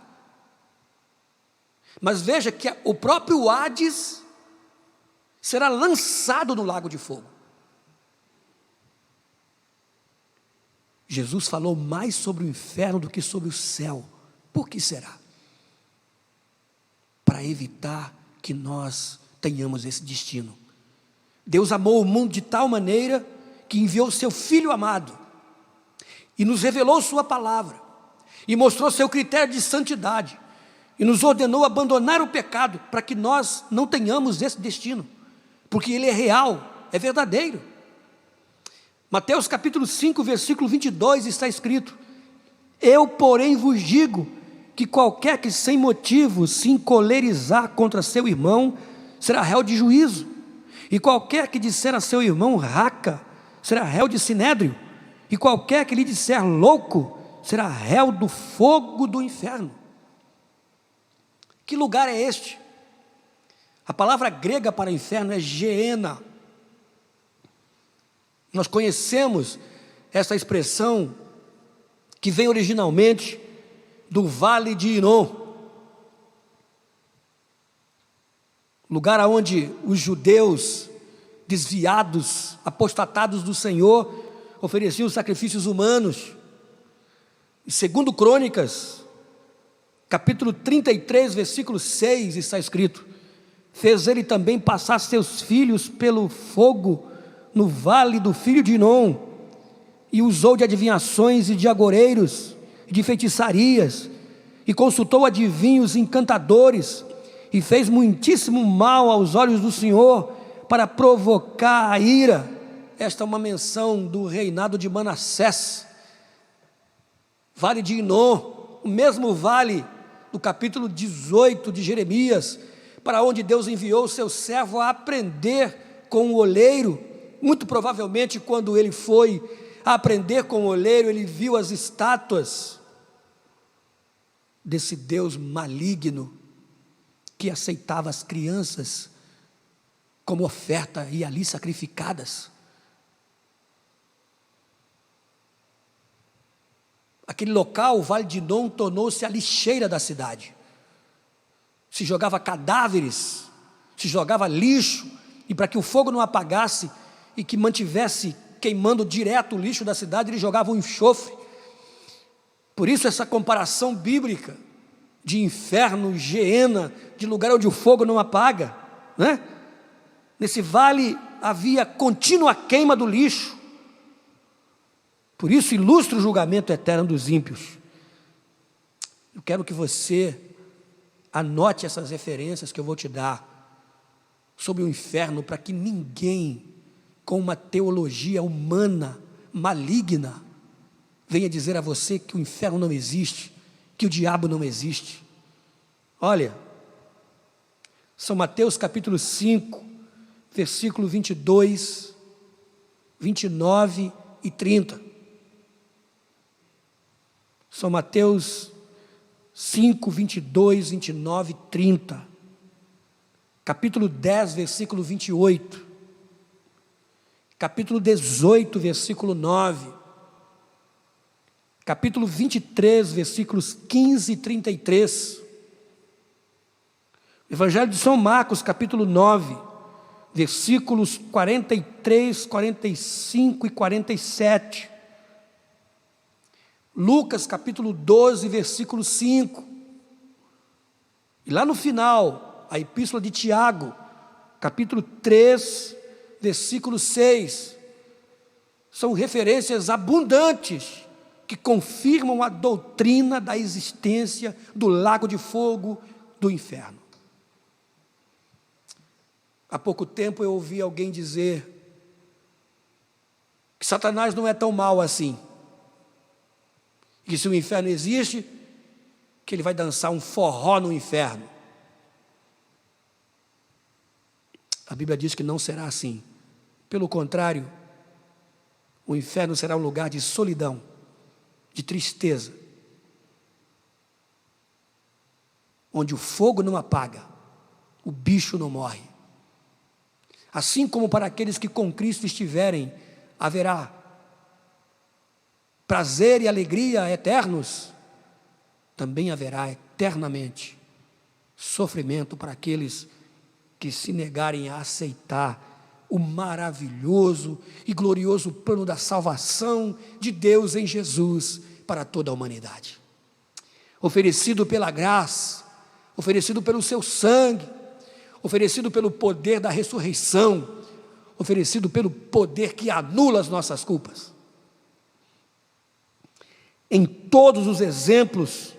Mas veja que o próprio Hades será lançado no lago de fogo. Jesus falou mais sobre o inferno do que sobre o céu. Por que será? Para evitar que nós tenhamos esse destino. Deus amou o mundo de tal maneira que enviou seu Filho amado e nos revelou sua palavra e mostrou seu critério de santidade e nos ordenou abandonar o pecado para que nós não tenhamos esse destino, porque ele é real, é verdadeiro. Mateus capítulo 5, versículo 22 está escrito: eu, porém, vos digo que qualquer que sem motivo se encolerizar contra seu irmão será réu de juízo, e qualquer que disser a seu irmão raca será réu de sinédrio, e qualquer que lhe disser louco será réu do fogo do inferno. Que lugar é este? A palavra grega para inferno é Geena. Nós conhecemos essa expressão que vem originalmente do Vale de Inom, lugar onde os judeus desviados, apostatados do Senhor, ofereciam sacrifícios humanos. E segundo Crônicas, capítulo 33, versículo 6, está escrito: fez ele também passar seus filhos pelo fogo no vale do filho de Inom, e usou de adivinhações e de agoreiros, e de feitiçarias, e consultou adivinhos e encantadores, e fez muitíssimo mal aos olhos do Senhor, para provocar a ira. Esta é uma menção do reinado de Manassés. Vale de Inom, o mesmo vale do capítulo 18 de Jeremias, para onde Deus enviou o seu servo a aprender com o oleiro. Muito provavelmente, quando ele foi a aprender com o oleiro, ele viu as estátuas desse Deus maligno, que aceitava as crianças como oferta e ali sacrificadas. Aquele local, o Vale de Nom, tornou-se a lixeira da cidade. Se jogava cadáveres, se jogava lixo, e para que o fogo não apagasse e que mantivesse queimando direto o lixo da cidade, eles jogavam enxofre. Por isso essa comparação bíblica de inferno, geena, de lugar onde o fogo não apaga, né? Nesse vale havia contínua queima do lixo. Por isso ilustra o julgamento eterno dos ímpios. Eu quero que você anote essas referências que eu vou te dar sobre o inferno, para que ninguém com uma teologia humana, maligna, venha dizer a você que o inferno não existe, que o diabo não existe. Olha, São Mateus capítulo 5, versículo 22, 29 e 30. São Mateus 5, 22, 29 e 30. Capítulo 10, versículo 28. Capítulo 18, versículo 9. Capítulo 23, versículos 15 e 33. Evangelho de São Marcos, capítulo 9, versículos 43, 45 e 47. Lucas, capítulo 12, versículo 5. E lá no final, a epístola de Tiago, capítulo 3, versículo 6. São referências abundantes que confirmam a doutrina da existência do lago de fogo do inferno. Há pouco tempo eu ouvi alguém dizer que Satanás não é tão mau assim, que se o inferno existe, que ele vai dançar um forró no inferno. A Bíblia diz que não será assim. Pelo contrário, o inferno será um lugar de solidão, de tristeza, onde o fogo não apaga, o bicho não morre. Assim como para aqueles que com Cristo estiverem, haverá prazer e alegria eternos, também haverá eternamente sofrimento para aqueles que se negarem a aceitar o maravilhoso e glorioso plano da salvação de Deus em Jesus para toda a humanidade. Oferecido pela graça, oferecido pelo seu sangue, oferecido pelo poder da ressurreição, oferecido pelo poder que anula as nossas culpas. Em todos os exemplos,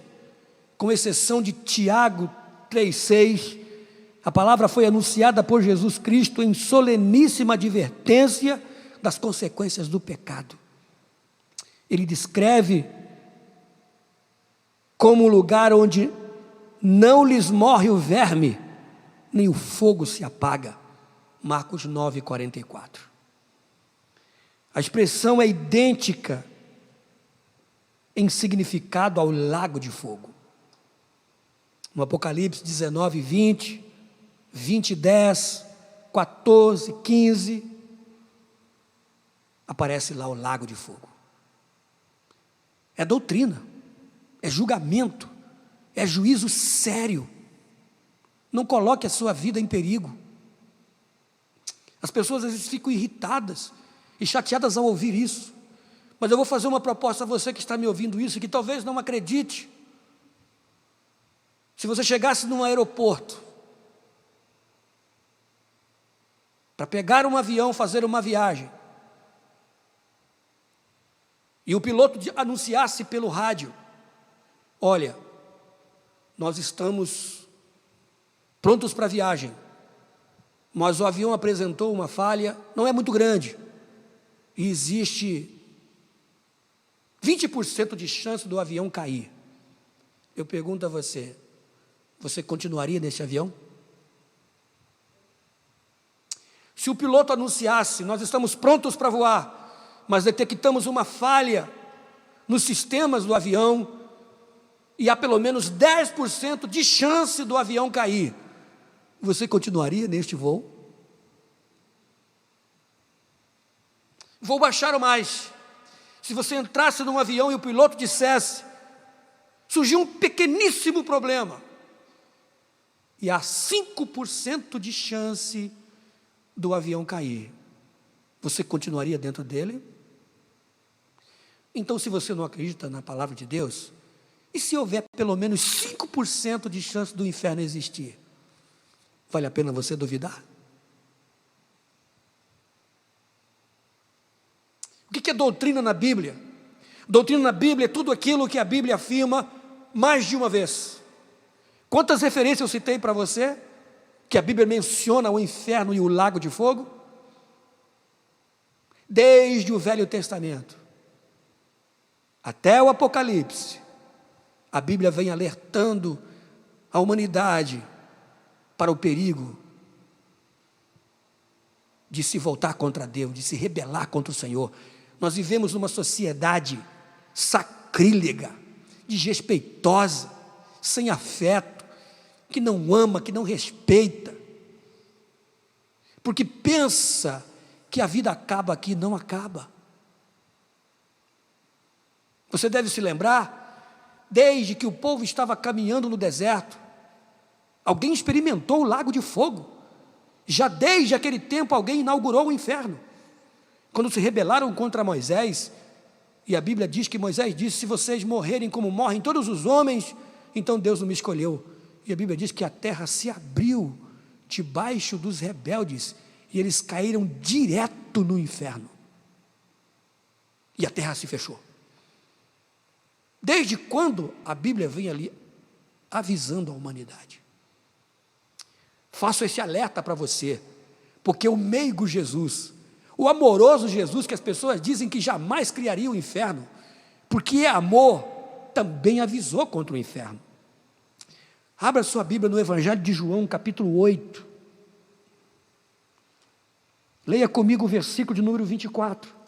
com exceção de Tiago 3,6, a palavra foi anunciada por Jesus Cristo em soleníssima advertência das consequências do pecado. Ele descreve como um lugar onde não lhes morre o verme, nem o fogo se apaga. Marcos 9, 44. A expressão é idêntica em significado ao lago de fogo. No Apocalipse 19, 20, 20, 10, 14, 15, aparece lá o lago de fogo. É doutrina, é julgamento, é juízo sério. Não coloque a sua vida em perigo. As pessoas às vezes ficam irritadas e chateadas ao ouvir isso. Mas eu vou fazer uma proposta a você que está me ouvindo isso, e que talvez não acredite. Se você chegasse num aeroporto, para pegar um avião, fazer uma viagem, e o piloto anunciasse pelo rádio: olha, nós estamos prontos para a viagem, mas o avião apresentou uma falha, não é muito grande, e existe 20% de chance do avião cair. Eu pergunto a você, você continuaria nesse avião? Se o piloto anunciasse: nós estamos prontos para voar, mas detectamos uma falha nos sistemas do avião, e há pelo menos 10% de chance do avião cair, você continuaria neste voo? Vou baixar mais. Se você entrasse num avião e o piloto dissesse, surgiu um pequeníssimo problema, e há 5% de chance do avião cair, você continuaria dentro dele? Então, se você não acredita na palavra de Deus, e se houver pelo menos 5% de chance do inferno existir, vale a pena você duvidar? O que é doutrina na Bíblia? Doutrina na Bíblia é tudo aquilo que a Bíblia afirma mais de uma vez. Quantas referências eu citei para você, que a Bíblia menciona o inferno e o lago de fogo? Desde o Velho Testamento até o Apocalipse, a Bíblia vem alertando a humanidade para o perigo de se voltar contra Deus, de se rebelar contra o Senhor. Nós vivemos numa sociedade sacrílega, desrespeitosa, sem afeto, que não ama, que não respeita, porque pensa que a vida acaba aqui. Não acaba. Você deve se lembrar, desde que o povo estava caminhando no deserto, alguém experimentou o lago de fogo. Já desde aquele tempo alguém inaugurou o inferno. Quando se rebelaram contra Moisés, e a Bíblia diz que Moisés disse, se vocês morrerem como morrem todos os homens, então Deus não me escolheu. E a Bíblia diz que a terra se abriu debaixo dos rebeldes, e eles caíram direto no inferno. E a terra se fechou. Desde quando a Bíblia vem ali avisando a humanidade? Faço esse alerta para você, porque o meigo Jesus, o amoroso Jesus, que as pessoas dizem que jamais criaria o inferno, porque é amor, também avisou contra o inferno. Abra sua Bíblia no Evangelho de João, capítulo 8. Leia comigo o versículo de número 24.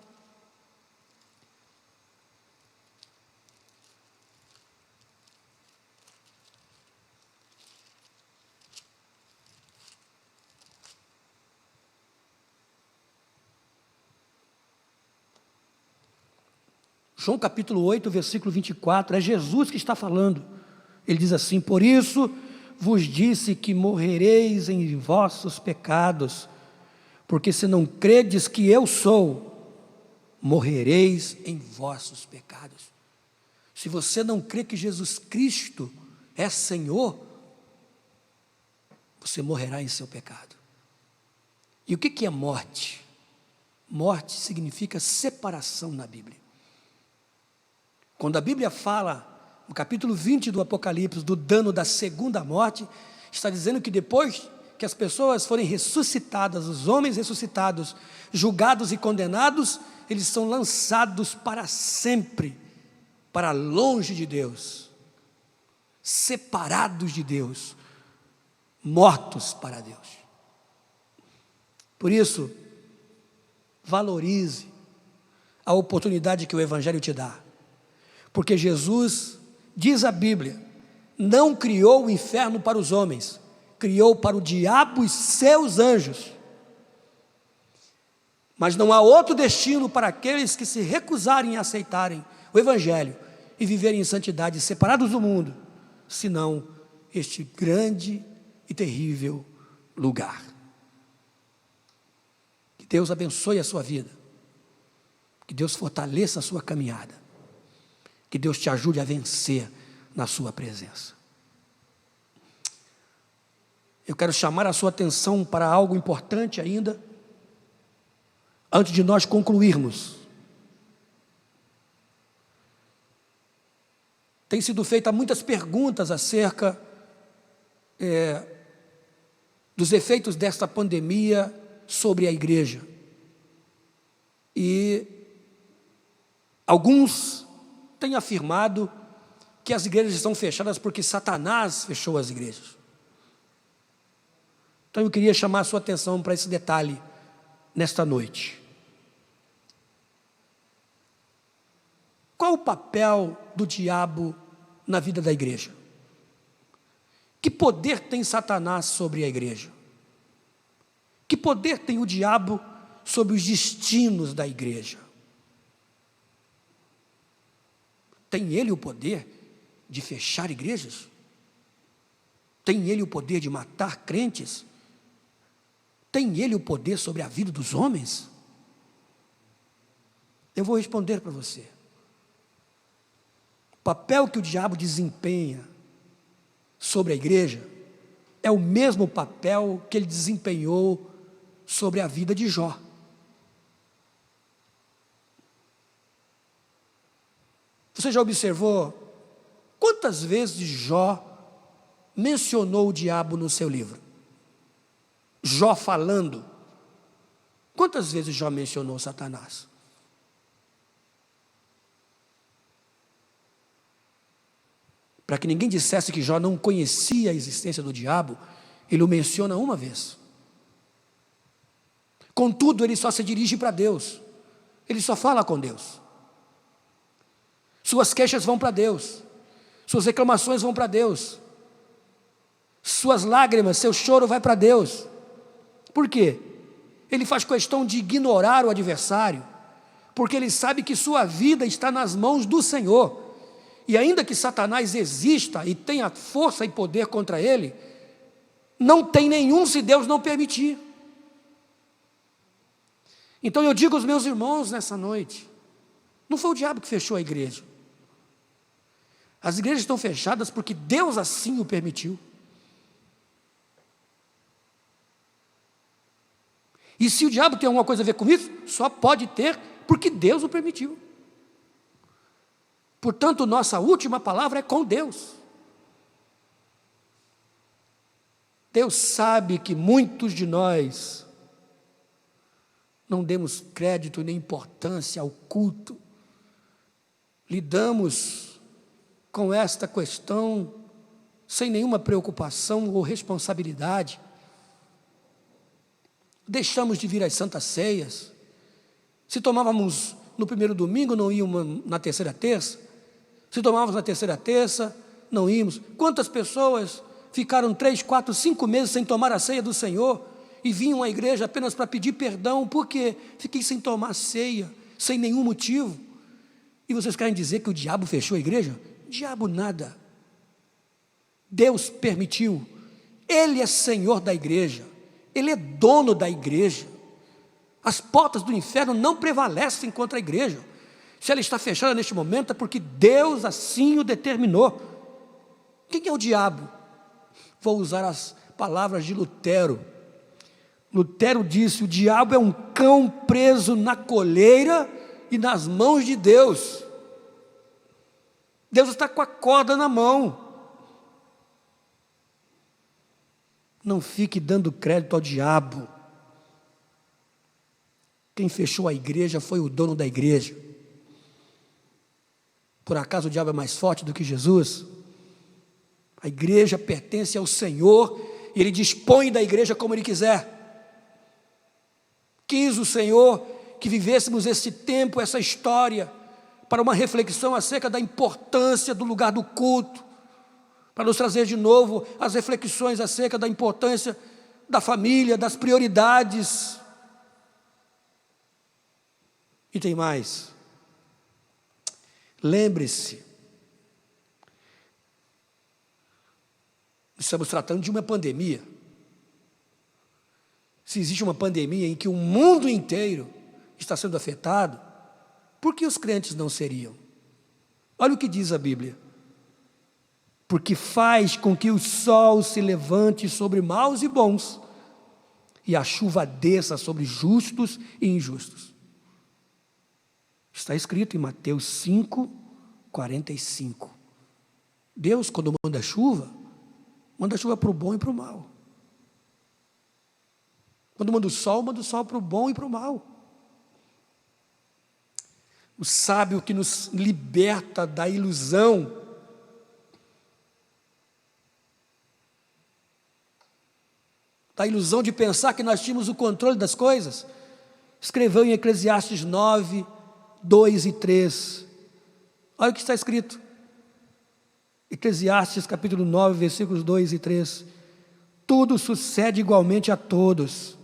João capítulo 8, versículo 24, é Jesus que está falando. Ele diz assim, por isso vos disse que morrereis em vossos pecados, porque se não credes que eu sou, morrereis em vossos pecados. Se você não crê que Jesus Cristo é Senhor, você morrerá em seu pecado. E o que é morte? Morte significa separação na Bíblia. Quando a Bíblia fala, no capítulo 20 do Apocalipse, do dano da segunda morte, está dizendo que depois que as pessoas forem ressuscitadas, os homens ressuscitados, julgados e condenados, eles são lançados para sempre, para longe de Deus, separados de Deus, mortos para Deus. Por isso, valorize a oportunidade que o Evangelho te dá. Porque Jesus, diz a Bíblia, não criou o inferno para os homens, criou para o diabo e seus anjos. Mas não há outro destino para aqueles que se recusarem a aceitarem o Evangelho e viverem em santidade, separados do mundo, senão este grande e terrível lugar. Que Deus abençoe a sua vida, que Deus fortaleça a sua caminhada, que Deus te ajude a vencer na sua presença. Eu quero chamar a sua atenção para algo importante ainda, antes de nós concluirmos. Tem sido feitas muitas perguntas acerca dos efeitos desta pandemia sobre a igreja. E alguns têm afirmado que as igrejas estão fechadas porque Satanás fechou as igrejas. Então eu queria chamar a sua atenção para esse detalhe nesta noite. Qual o papel do diabo na vida da igreja? Que poder tem Satanás sobre a igreja? Que poder tem o diabo sobre os destinos da igreja? Tem ele o poder de fechar igrejas? Tem ele o poder de matar crentes? Tem ele o poder sobre a vida dos homens? Eu vou responder para você. O papel que o diabo desempenha sobre a igreja é o mesmo papel que ele desempenhou sobre a vida de Jó. Você já observou quantas vezes Jó mencionou o diabo no seu livro? Jó falando. Quantas vezes Jó mencionou Satanás? Para que ninguém dissesse que Jó não conhecia a existência do diabo, ele o menciona uma vez. Contudo, ele só se dirige para Deus. Ele só fala com Deus. Suas queixas vão para Deus. Suas reclamações vão para Deus. Suas lágrimas, seu choro vai para Deus. Por quê? Ele faz questão de ignorar o adversário, porque ele sabe que sua vida está nas mãos do Senhor. E ainda que Satanás exista e tenha força e poder contra ele, não tem nenhum se Deus não permitir. Então eu digo aos meus irmãos nessa noite, não foi o diabo que fechou a igreja. As igrejas estão fechadas porque Deus assim o permitiu. E se o diabo tem alguma coisa a ver com isso, só pode ter porque Deus o permitiu. Portanto, nossa última palavra é com Deus. Deus sabe que muitos de nós não demos crédito nem importância ao culto. Lidamos com esta questão sem nenhuma preocupação ou responsabilidade. Deixamos de vir às santas ceias. Se tomávamos no primeiro domingo, não íamos na terceira terça. Se tomávamos na terceira terça, não íamos. Quantas pessoas ficaram 3, 4, 5 meses sem tomar a ceia do Senhor e vinham à igreja apenas para pedir perdão? Por quê? Fiquei sem tomar ceia, sem nenhum motivo. E vocês querem dizer que o diabo fechou a igreja? Diabo nada. Deus permitiu. Ele é Senhor da igreja. Ele é dono da igreja. As portas do inferno não prevalecem contra a igreja. Se ela está fechada neste momento é porque Deus assim o determinou. Quem é o diabo? Vou usar as palavras de Lutero. Lutero disse: o diabo é um cão preso na coleira e nas mãos de Deus. Deus está com a corda na mão. Não fique dando crédito ao diabo. Quem fechou a igreja foi o dono da igreja. Por acaso o diabo é mais forte do que Jesus? A igreja pertence ao Senhor e Ele dispõe da igreja como Ele quiser. Quis o Senhor que vivêssemos esse tempo, essa história, para uma reflexão acerca da importância do lugar do culto, para nos trazer de novo as reflexões acerca da importância da família, das prioridades. E tem mais. Lembre-se, estamos tratando de uma pandemia. Se existe uma pandemia em que o mundo inteiro está sendo afetado, por que os crentes não seriam? Olha o que diz a Bíblia. Porque faz com que o sol se levante sobre maus e bons, e a chuva desça sobre justos e injustos. Está escrito em Mateus 5, 45. Deus, quando manda chuva para o bom e para o mal. Quando manda o sol para o bom e para o mal. O sábio que nos liberta da ilusão de pensar que nós tínhamos o controle das coisas, escreveu em Eclesiastes 9, 2 e 3. Olha o que está escrito. Eclesiastes capítulo 9, versículos 2 e 3. Tudo sucede igualmente a todos.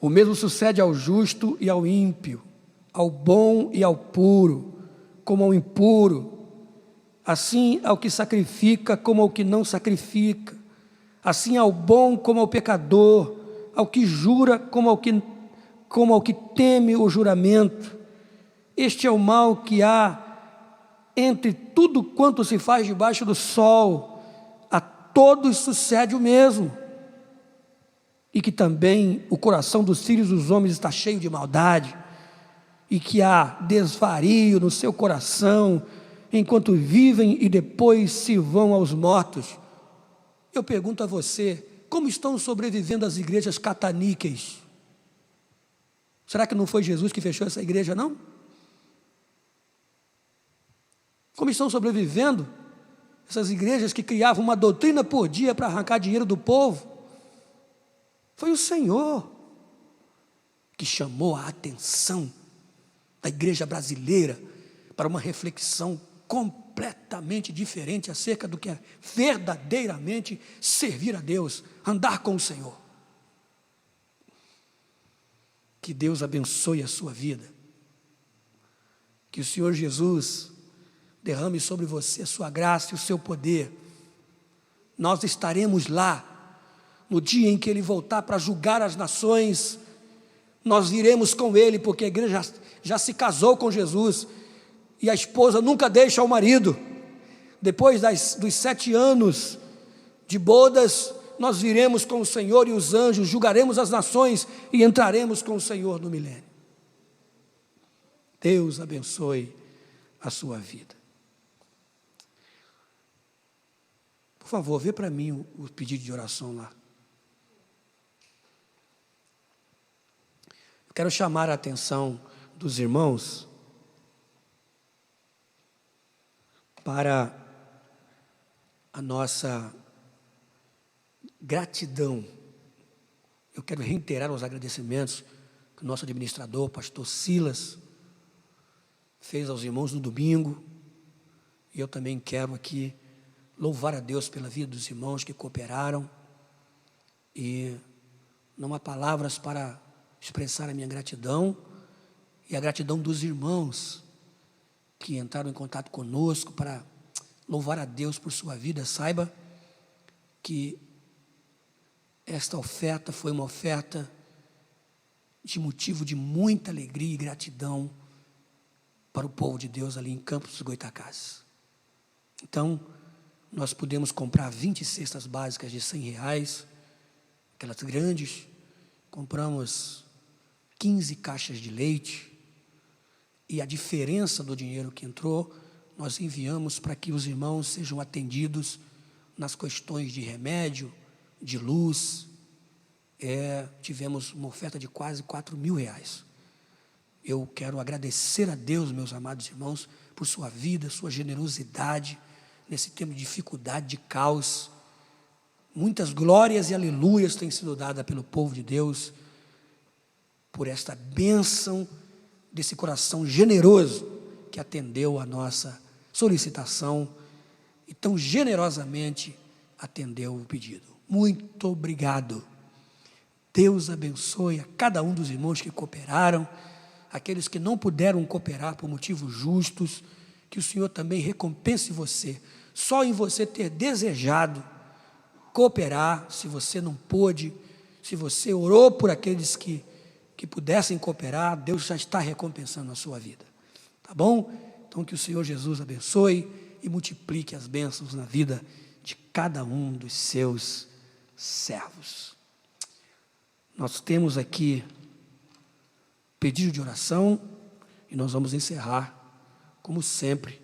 O mesmo sucede ao justo e ao ímpio, ao bom e ao puro, como ao impuro, assim ao que sacrifica como ao que não sacrifica, assim ao bom como ao pecador, ao que jura como ao que teme o juramento. Este é o mal que há entre tudo quanto se faz debaixo do sol, a todos sucede o mesmo, e que também o coração dos filhos dos homens está cheio de maldade, e que há desvario no seu coração, enquanto vivem e depois se vão aos mortos. Eu pergunto a você, como estão sobrevivendo as igrejas cataníqueis? Será que não foi Jesus que fechou essa igreja, não? Como estão sobrevivendo essas igrejas que criavam uma doutrina por dia para arrancar dinheiro do povo? Foi o Senhor que chamou a atenção da igreja brasileira para uma reflexão completamente diferente acerca do que é verdadeiramente servir a Deus, andar com o Senhor. Que Deus abençoe a sua vida, que o Senhor Jesus derrame sobre você a sua graça e o seu poder. Nós estaremos lá no dia em que Ele voltar para julgar as nações. Nós iremos com Ele, porque a igreja já se casou com Jesus, e a esposa nunca deixa o marido. Depois dos 7 anos de bodas, nós iremos com o Senhor e os anjos, julgaremos as nações e entraremos com o Senhor no milênio. Deus abençoe a sua vida. Por favor, vê para mim o pedido de oração lá. Eu quero chamar a atenção dos irmãos para a nossa gratidão. Eu quero reiterar os agradecimentos que o nosso administrador, pastor Silas, fez aos irmãos no domingo, e eu também quero aqui louvar a Deus pela vida dos irmãos que cooperaram, e não há palavras para expressar a minha gratidão e a gratidão dos irmãos que entraram em contato conosco para louvar a Deus por sua vida. Saiba que esta oferta foi uma oferta de motivo de muita alegria e gratidão para o povo de Deus ali em Campos dos Goitacazes. Então, nós pudemos comprar 20 cestas básicas de R$100, aquelas grandes. Compramos 15 caixas de leite, e a diferença do dinheiro que entrou, nós enviamos para que os irmãos sejam atendidos nas questões de remédio, de luz. Tivemos uma oferta de quase R$4.000. Eu quero agradecer a Deus, meus amados irmãos, por sua vida, sua generosidade, nesse tempo de dificuldade, de caos. Muitas glórias e aleluias têm sido dadas pelo povo de Deus, por esta bênção desse coração generoso que atendeu a nossa solicitação e tão generosamente atendeu o pedido. Muito obrigado. Deus abençoe a cada um dos irmãos que cooperaram, aqueles que não puderam cooperar por motivos justos, que o Senhor também recompense você. Só em você ter desejado cooperar, se você não pôde, se você orou por aqueles que pudessem cooperar, Deus já está recompensando a sua vida, tá bom? Então que o Senhor Jesus abençoe e multiplique as bênçãos na vida de cada um dos seus servos. Nós temos aqui pedido de oração e nós vamos encerrar, como sempre,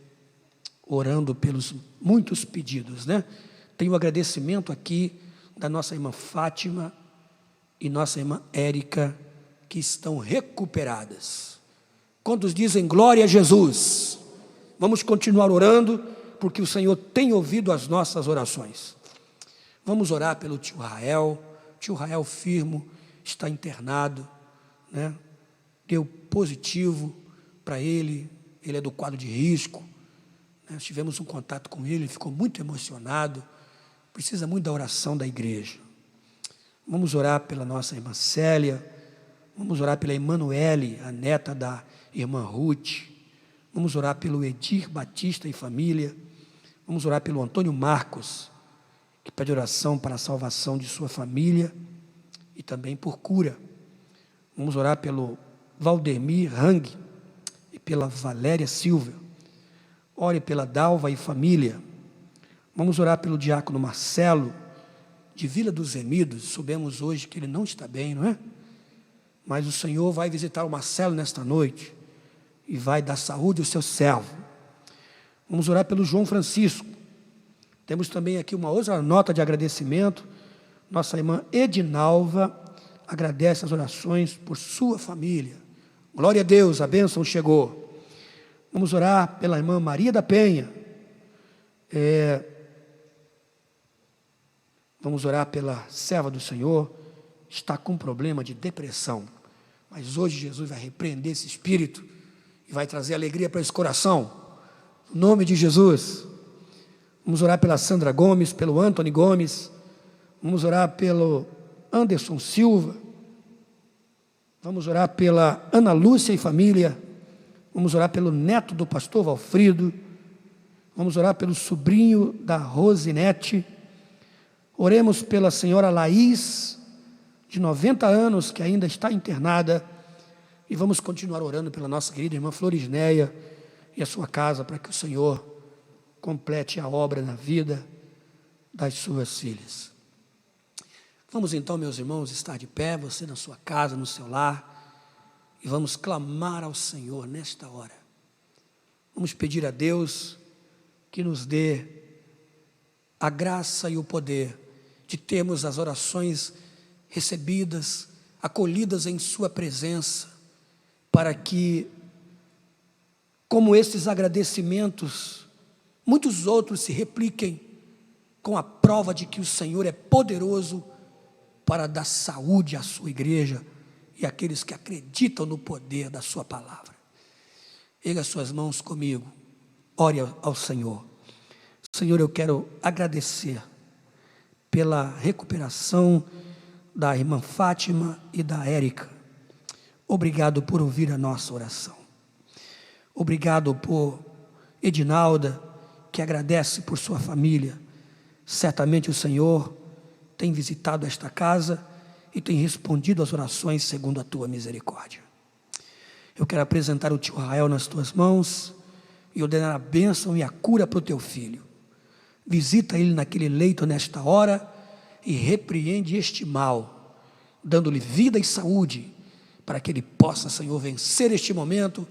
orando pelos muitos pedidos, né? Tem um agradecimento aqui da nossa irmã Fátima e nossa irmã Érica, que estão recuperadas. Quantos dizem glória a Jesus? Vamos continuar orando, porque o Senhor tem ouvido as nossas orações. Vamos orar pelo tio Rael. Tio Rael Firmo está internado, né? Deu positivo para ele é do quadro de risco. Nós tivemos um contato com ele ficou muito emocionado, precisa muito da oração da igreja. Vamos orar pela nossa irmã Célia, vamos orar pela Emanuele, a neta da irmã Ruth, Vamos orar pelo Edir Batista e família. Vamos orar pelo Antônio Marcos, que pede oração para a salvação de sua família e também por cura. Vamos orar pelo Valdemir Hang e pela Valéria Silva. Ore pela Dalva e família. Vamos orar pelo diácono Marcelo, de Vila dos Remidos. Soubemos hoje que ele não está bem, não é? Mas o Senhor vai visitar o Marcelo nesta noite e vai dar saúde ao seu servo. Vamos orar pelo João Francisco. Temos também aqui uma outra nota de agradecimento. Nossa irmã Edinalva agradece as orações por sua família. Glória a Deus, a bênção chegou. Vamos orar pela irmã Maria da Penha. Vamos orar pela serva do Senhor, está com problema de depressão. Mas hoje Jesus vai repreender esse espírito e vai trazer alegria para esse coração. Em nome de Jesus. Vamos orar pela Sandra Gomes, pelo Antony Gomes. Vamos orar pelo Anderson Silva. Vamos orar pela Ana Lúcia e família. Vamos orar pelo neto do pastor Valfrido. Vamos orar pelo sobrinho da Rosinete. Oremos pela senhora Laís, de 90 anos, que ainda está internada. E vamos continuar orando pela nossa querida irmã Florisneia e a sua casa, para que o Senhor complete a obra na vida das suas filhas. Vamos então, meus irmãos, estar de pé, você na sua casa, no seu lar, e vamos clamar ao Senhor nesta hora. Vamos pedir a Deus que nos dê a graça e o poder de termos as orações recebidas, acolhidas em sua presença, para que, como esses agradecimentos, muitos outros se repliquem com a prova de que o Senhor é poderoso para dar saúde à sua igreja e àqueles que acreditam no poder da sua palavra. Erga as suas mãos comigo, ore ao Senhor. Senhor, eu quero agradecer pela recuperação da irmã Fátima e da Érica. Obrigado por ouvir a nossa oração. Obrigado por Edinalda, que agradece por sua família. Certamente o Senhor tem visitado esta casa e tem respondido às orações segundo a tua misericórdia. Eu quero apresentar o tio Rael nas tuas mãos e ordenar a bênção e a cura para o teu filho. Visita ele naquele leito nesta hora e repreende este mal, dando-lhe vida e saúde, para que ele possa, Senhor, vencer este momento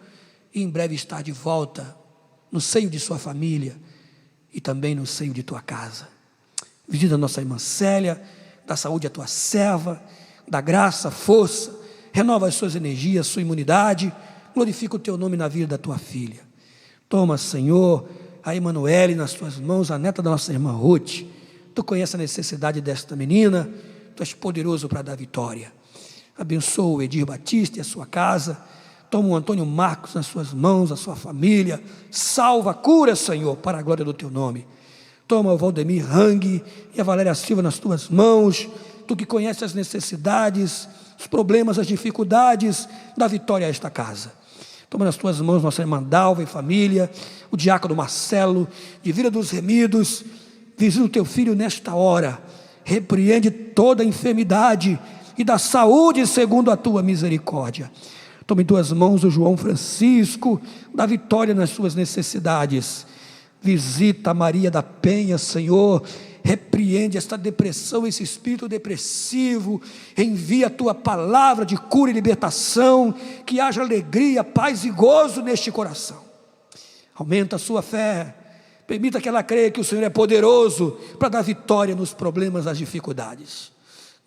e em breve estar de volta no seio de sua família e também no seio de tua casa. Visita a nossa irmã Célia, dá saúde à tua serva, dá graça, força, renova as suas energias, sua imunidade, glorifica o teu nome na vida da tua filha. Toma, Senhor, a Emanuele nas tuas mãos, a neta da nossa irmã Ruth. Tu conheces a necessidade desta menina, tu és poderoso para dar vitória. Abençoa o Edir Batista e a sua casa. Toma o Antônio Marcos nas suas mãos, a sua família. Salva, cura, Senhor, para a glória do teu nome. Toma o Valdemir Hang e a Valéria Silva nas tuas mãos. Tu que conheces as necessidades, os problemas, as dificuldades, dá vitória a esta casa. Toma nas tuas mãos nossa irmã Dalva e família, o diácono Marcelo, de Vila dos Remidos. Visita o teu filho nesta hora. Repreende toda a enfermidade e dá saúde segundo a tua misericórdia. Toma em tuas mãos o João Francisco, dá vitória nas suas necessidades. Visita a Maria da Penha, Senhor, repreende esta depressão, esse espírito depressivo, envia a tua palavra de cura e libertação, que haja alegria, paz e gozo neste coração. Aumenta a sua fé, permita que ela creia que o Senhor é poderoso para dar vitória nos problemas, nas dificuldades.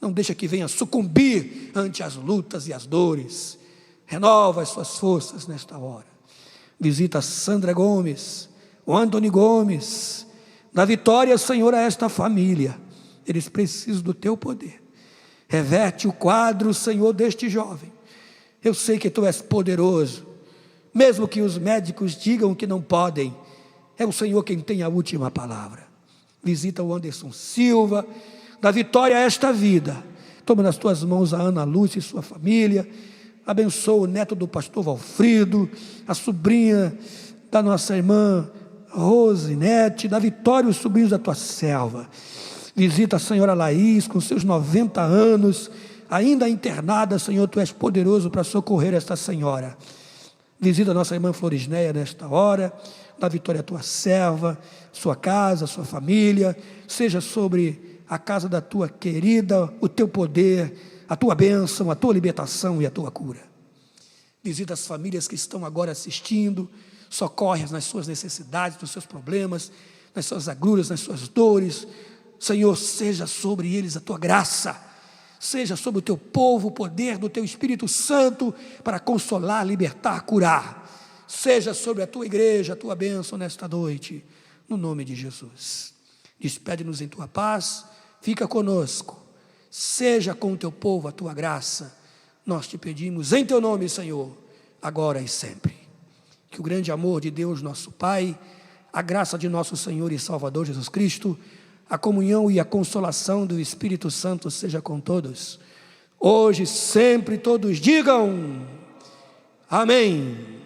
Não deixa que venha sucumbir ante as lutas e as dores. Renova as suas forças nesta hora. Visita a Sandra Gomes, o Antony Gomes. Dá vitória, Senhor, a esta família. Eles precisam do teu poder. Reverte o quadro, Senhor, deste jovem. Eu sei que tu és poderoso. Mesmo que os médicos digam que não podem, é o Senhor quem tem a última palavra. Visita o Anderson Silva. Dá vitória a esta vida. Toma nas tuas mãos a Ana Lúcia e sua família, Abençoa o neto do pastor Valfrido, a sobrinha da nossa irmã Rosinete, da Vitória, os sobrinhos da tua serva. Visita a senhora Laís com seus 90 anos, ainda internada. Senhor, tu és poderoso para socorrer esta senhora. Visita a nossa irmã Florisneia nesta hora, da Vitória, a tua serva, sua casa, sua família. Seja sobre a casa da tua querida o teu poder, a tua bênção, a tua libertação e a tua cura. Visita as famílias que estão agora assistindo, socorre nas suas necessidades, nos seus problemas, nas suas agruras, nas suas dores. Senhor, seja sobre eles a tua graça, seja sobre o teu povo o poder do teu Espírito Santo para consolar, libertar, curar. Seja sobre a tua igreja a tua bênção nesta noite, no nome de Jesus. Despede-nos em tua paz, fica conosco, seja com o teu povo a tua graça. Nós te pedimos em teu nome, Senhor, agora e sempre. Que o grande amor de Deus, nosso Pai, a graça de nosso Senhor e Salvador Jesus Cristo, a comunhão e a consolação do Espírito Santo seja com todos, hoje, sempre, todos digam amém.